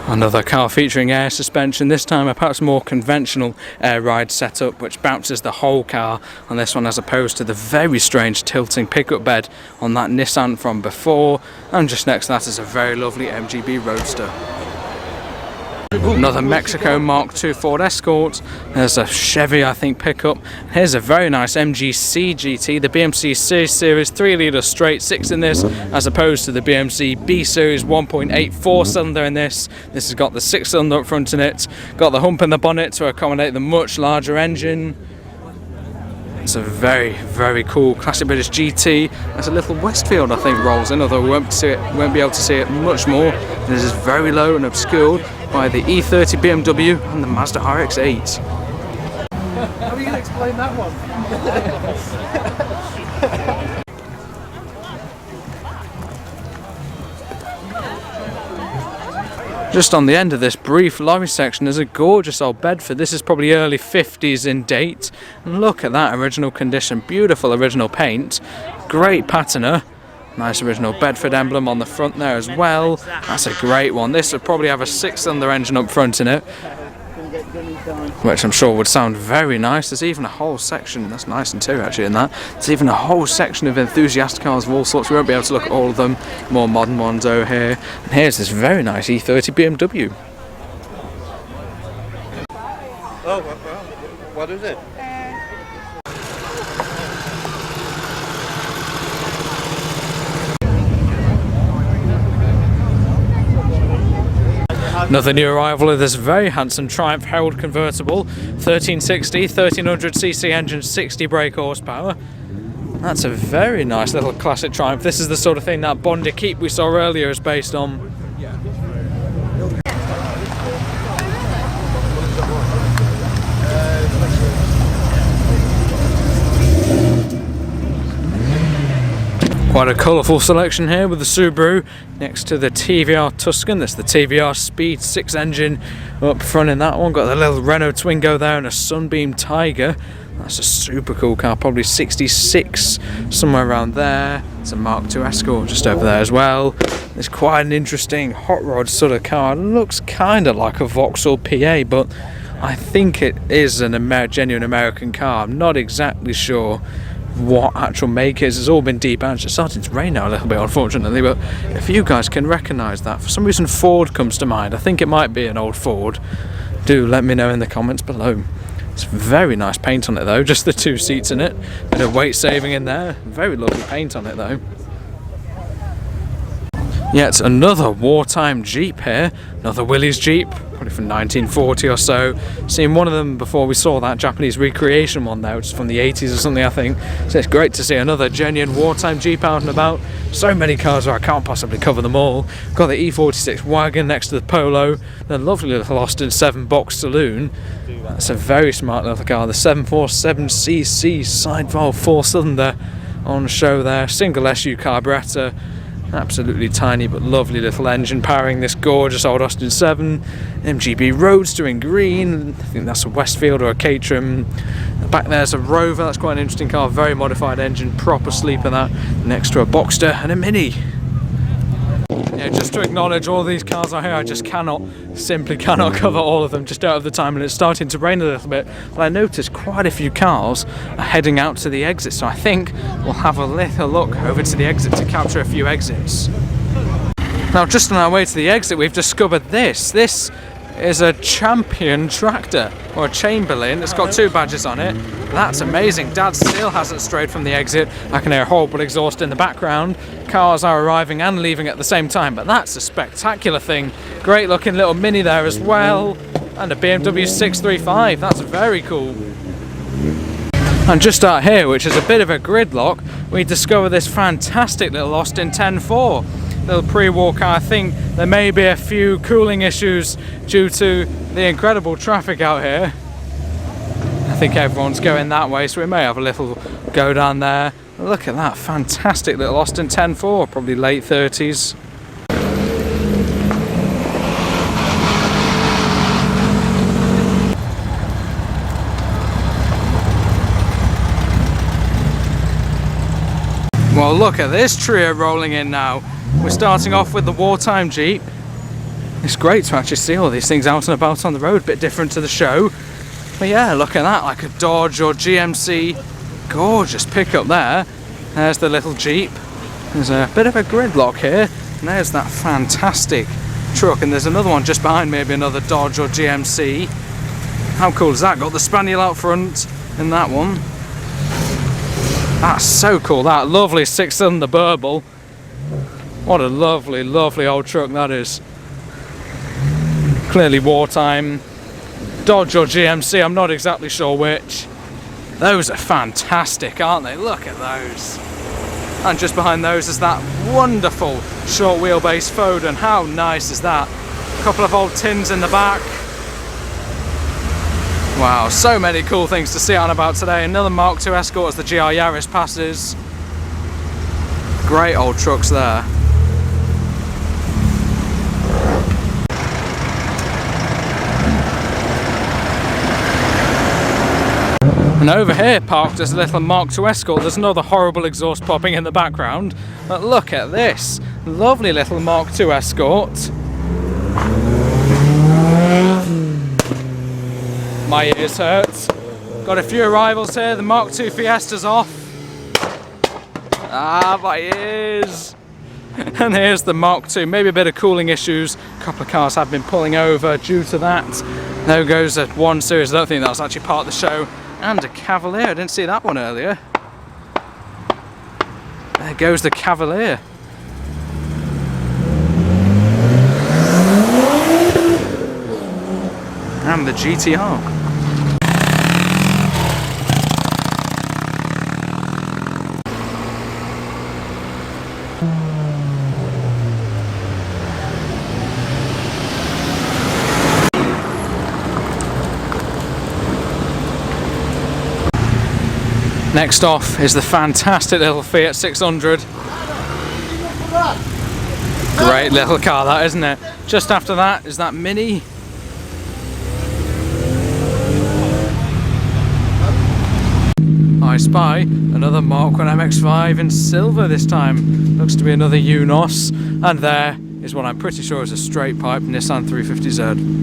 Another car featuring air suspension, this time a perhaps more conventional air ride setup, which bounces the whole car on this one, as opposed to the very strange tilting pickup bed on that Nissan from before. And just next to that is a very lovely MGB Roadster. Another Mexico Mark II Ford Escort. There's a Chevy, I think, pickup. Here's a very nice MGC GT, the BMC C Series 3-litre straight 6 in this, as opposed to the BMC B Series 1.8 4-cylinder in this. This has got the 6-cylinder up front in it, got the hump in the bonnet to accommodate the much larger engine. It's a very, very cool classic British GT. There's a little Westfield, I think, rolls in, although we won't be able to see it much more. This is very low and obscured by the E30 BMW and the Mazda RX-8. How are you going to explain that one? Just on the end of this brief lorry section is a gorgeous old Bedford. This is probably early 50s in date. And look at that original condition. Beautiful original paint. Great patina. Nice original Bedford emblem on the front there as well. That's a great one. This would probably have a 6-cylinder engine up front in it, which I'm sure would sound very nice. There's even a whole section, that's nice interior actually in that. There's even a whole section of enthusiast cars of all sorts. We won't be able to look at all of them. More modern ones over here. And here's this very nice E30 BMW. Oh, what is it? Another new arrival of this very handsome Triumph Herald convertible, 1360, 1300cc engine, 60 brake horsepower. That's a very nice little classic Triumph. This is the sort of thing that Bondi Keep we saw earlier is based on. Quite a colourful selection here with the Subaru next to the TVR Tuscan. That's the TVR Speed 6 engine up front in that one. Got the little Renault Twingo there and a Sunbeam Tiger. That's a super cool car, probably 66, somewhere around there. It's a Mark II Escort just over there as well. It's quite an interesting hot rod sort of car. It looks kind of like a Vauxhall PA, but I think it is a genuine American car. I'm not exactly sure what actual make is. It's all been debadged. It's starting to rain now a little bit, unfortunately, but if you guys can recognise that, for some reason Ford comes to mind. I think it might be an old Ford. Do let me know in the comments below. It's very nice paint on it though, just the 2 seats in it. Bit of weight saving in there. Very lovely paint on it though. Yet another wartime Jeep here, another Willys Jeep, probably from 1940 or so. Seen one of them before we saw that Japanese recreation one there, which is from the 80s or something I think. So it's great to see another genuine wartime Jeep out and about. So many cars where I can't possibly cover them all. Got the E46 wagon next to the Polo, the lovely little Austin 7 box saloon. That's a very smart little car, the 747cc side valve 4-cylinder on show there, single SU carburettor. Absolutely tiny but lovely little engine powering this gorgeous old Austin 7. MGB Roadster in green. I think that's a Westfield or a Caterham. Back there's a Rover. That's quite an interesting car. Very modified engine, proper sleeper that. Next to a Boxster and a Mini. Yeah, just to acknowledge all these cars are here, I just simply cannot cover all of them, just out of the time, and it's starting to rain a little bit, but I noticed quite a few cars are heading out to the exit, so I think we'll have a little look over to the exit to capture a few exits. Now just on our way to the exit we've discovered this is a Champion tractor, or a Chamberlain. It's got 2 badges on it. That's amazing. Dad still hasn't strayed from the exit. I can hear horrible exhaust in the background. Cars are arriving and leaving at the same time, but that's a spectacular thing. Great looking little Mini there as well. And a BMW 635. That's very cool. And just out here, which is a bit of a gridlock, we discover this fantastic little Austin 10-4. Little pre-war car. I think there may be a few cooling issues due to the incredible traffic out here. I think everyone's going that way, so we may have a little go down there. Look at that fantastic little Austin 10-4, probably late 30s. Well, look at this trio rolling in now. We're starting off with the wartime Jeep. It's great to actually see all these things out and about on the road, a bit different to the show. But yeah, look at that, like a Dodge or GMC. Gorgeous pickup there. There's the little Jeep. There's a bit of a gridlock here. And there's that fantastic truck. And there's another one just behind, maybe another Dodge or GMC. How cool is that? Got the Spaniel out front in that one. That's so cool, that lovely 6-cylinder Burble. What a lovely, lovely old truck that is. Clearly wartime. Dodge or GMC, I'm not exactly sure which. Those are fantastic, aren't they? Look at those. And just behind those is that wonderful short wheelbase Foden. How nice is that? A couple of old tins in the back. Wow, so many cool things to see on about today. Another Mark II Escort as the GR Yaris passes. Great old trucks there. And over here, parked as a little Mark II Escort, there's another horrible exhaust popping in the background. But look at this, lovely little Mark II Escort. My ears hurt. Got a few arrivals here. The Mark II Fiesta's off. Ah, my ears. And here's the Mark II. Maybe a bit of cooling issues. A couple of cars have been pulling over due to that. There goes a 1 Series. I don't think that was actually part of the show. And a Cavalier. I didn't see that one earlier. There goes the Cavalier. And the GTR. Next off is the fantastic little Fiat 600. Great little car that, isn't it? Just after that is that Mini. I spy another Mark I MX-5 in silver this time. Looks to be another Unos. And there is what I'm pretty sure is a straight pipe Nissan 350Z.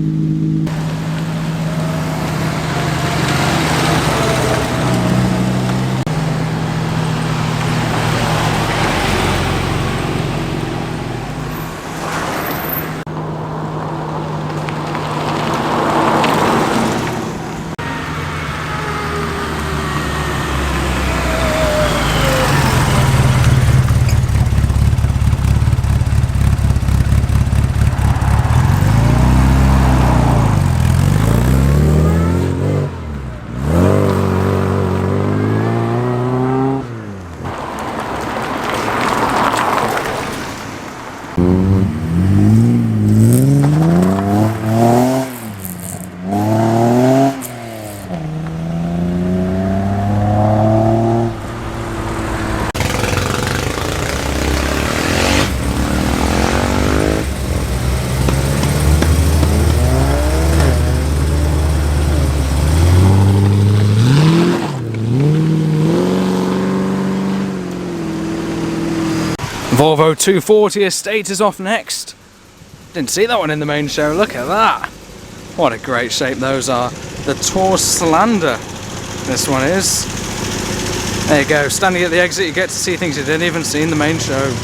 Volvo 240 Estate is off next. Didn't see that one in the main show. Look at that. What a great shape those are. The Torslander, this one is. There you go. Standing at the exit, you get to see things you didn't even see in the main show.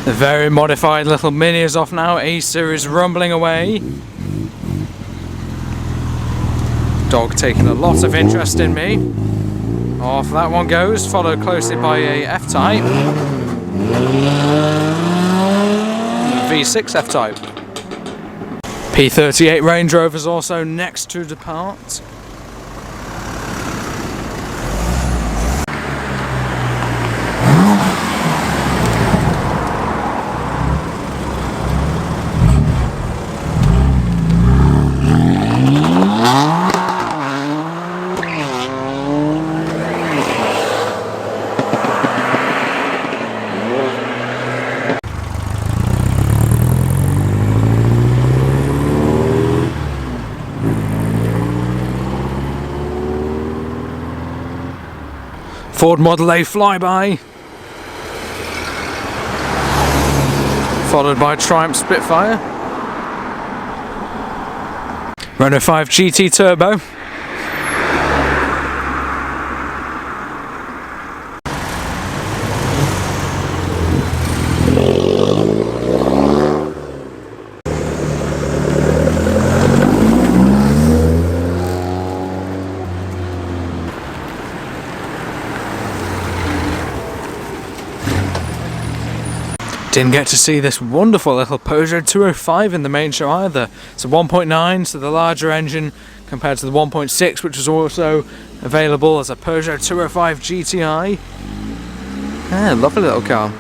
The very modified little Mini is off now. A-Series rumbling away. Dog taking a lot of interest in me. Off that one goes, followed closely by a F-Type. V6 F-Type. P38 Range Rover's also next to depart. Ford Model A flyby, followed by Triumph Spitfire, Renault 5 GT Turbo, didn't get to see this wonderful little Peugeot 205 in the main show either. It's a 1.9, so the larger engine compared to the 1.6, which was also available as a Peugeot 205 GTI. Yeah, lovely little car.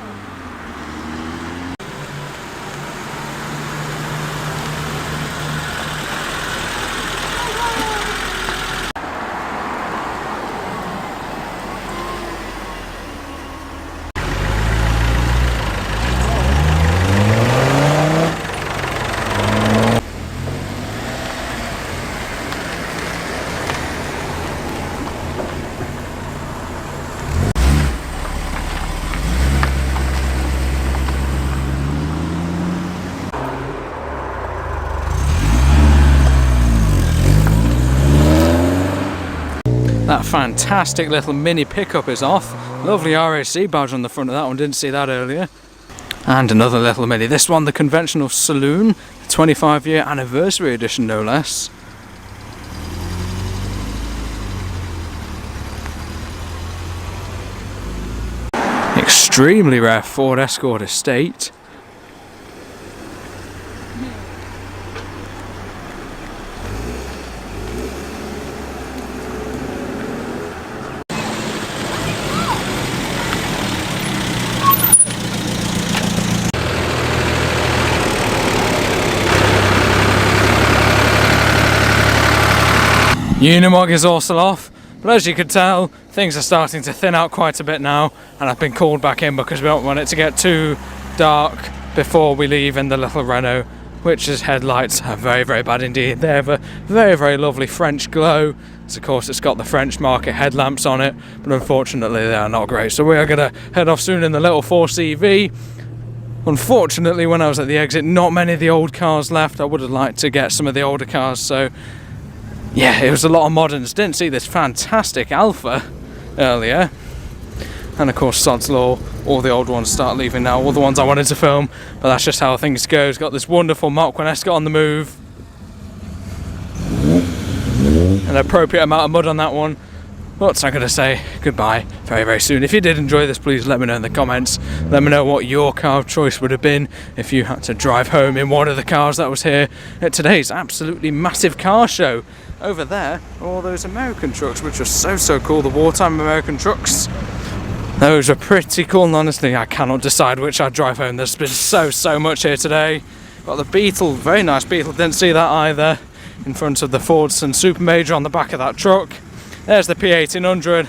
That fantastic little Mini pickup is off. Lovely RAC badge on the front of that one, didn't see that earlier. And another little Mini. This one, the conventional saloon, 25-year anniversary edition no less. Extremely rare Ford Escort estate. Unimog is also off, but as you can tell, things are starting to thin out quite a bit now, and I've been called back in because we don't want it to get too dark before we leave in the little Renault, which's headlights are very, very bad indeed. They have a very, very lovely French glow. So of course it's got the French market headlamps on it, but unfortunately they are not great. So we are going to head off soon in the little 4CV. Unfortunately, when I was at the exit, not many of the old cars left. I would have liked to get some of the older cars, so yeah, it was a lot of moderns. Didn't see this fantastic Alpha earlier. And of course, sod's law, all the old ones start leaving now, all the ones I wanted to film, but that's just how things go. It's got this wonderful Mark 1 Escort on the move. An appropriate amount of mud on that one. But I'm going to say goodbye very, very soon. If you did enjoy this, please let me know in the comments. Let me know what your car of choice would have been if you had to drive home in one of the cars that was here at today's absolutely massive car show. Over there are all those American trucks, which are so cool, the wartime American trucks. Those are pretty cool, and honestly, I cannot decide which I'd drive home. There's been so much here today. Got the Beetle, very nice Beetle, didn't see that either. In front of the Fordson Super Major on the back of that truck. There's the P1800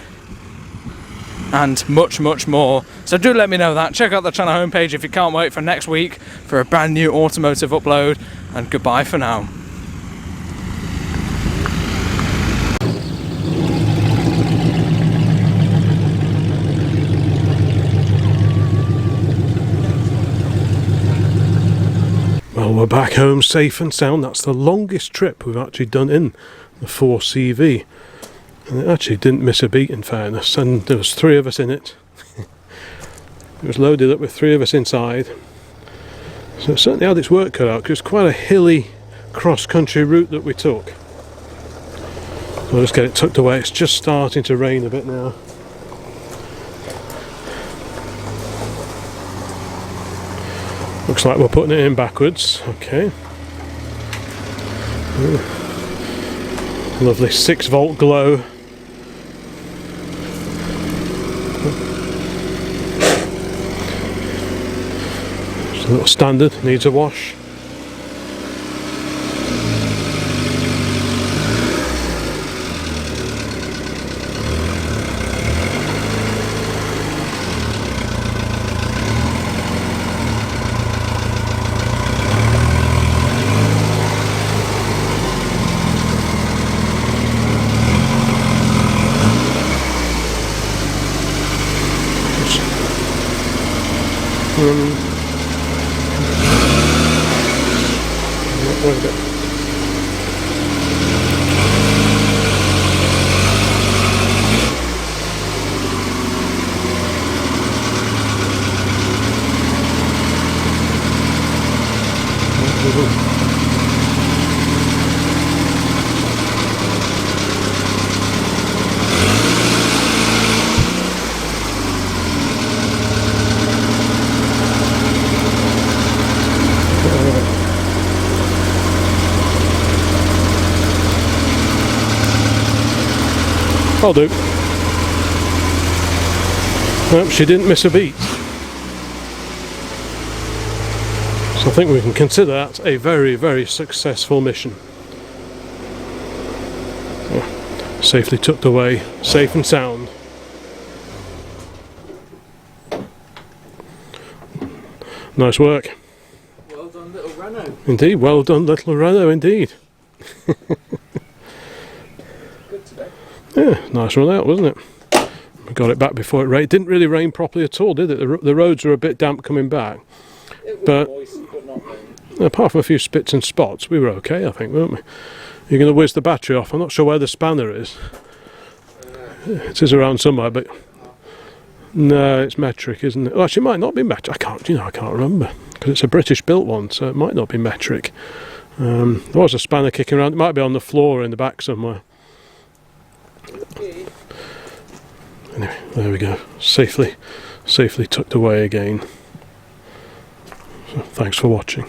and much more. So do let me know that. Check out the channel homepage if you can't wait for next week for a brand new automotive upload, and goodbye for now. Well, we're back home safe and sound. That's the longest trip we've actually done in the 4CV. And it actually didn't miss a beat, in fairness, and there was 3 of us in it. It was loaded up with 3 of us inside. So it certainly had its work cut out, because it's quite a hilly cross-country route that we took. So I'll just get it tucked away. It's just starting to rain a bit now. Looks like we're putting it in backwards. Okay. Lovely 6-volt glow. Just a little standard, needs a wash. Wait a bit. I'll do. Nope, she didn't miss a beat. So I think we can consider that a very, very successful mission. Yeah. Safely tucked away, safe and sound. Nice work. Well done, little Renault. Indeed, well done, little Renault, indeed. Good today. Yeah, nice run out, wasn't it? We got it back before it rained. It didn't really rain properly at all, did it? The roads were a bit damp coming back. It was But moist, but not raining. apart from a few spits and spots, we were okay, I think, weren't we? You're going to whiz the battery off. I'm not sure where the spanner is. It is around somewhere, but no, it's metric, isn't it? Well, actually, it might not be metric. I can't remember, because it's a British-built one, so it might not be metric. There was a spanner kicking around. It might be on the floor in the back somewhere. Anyway, there we go. Safely tucked away again. So, thanks for watching.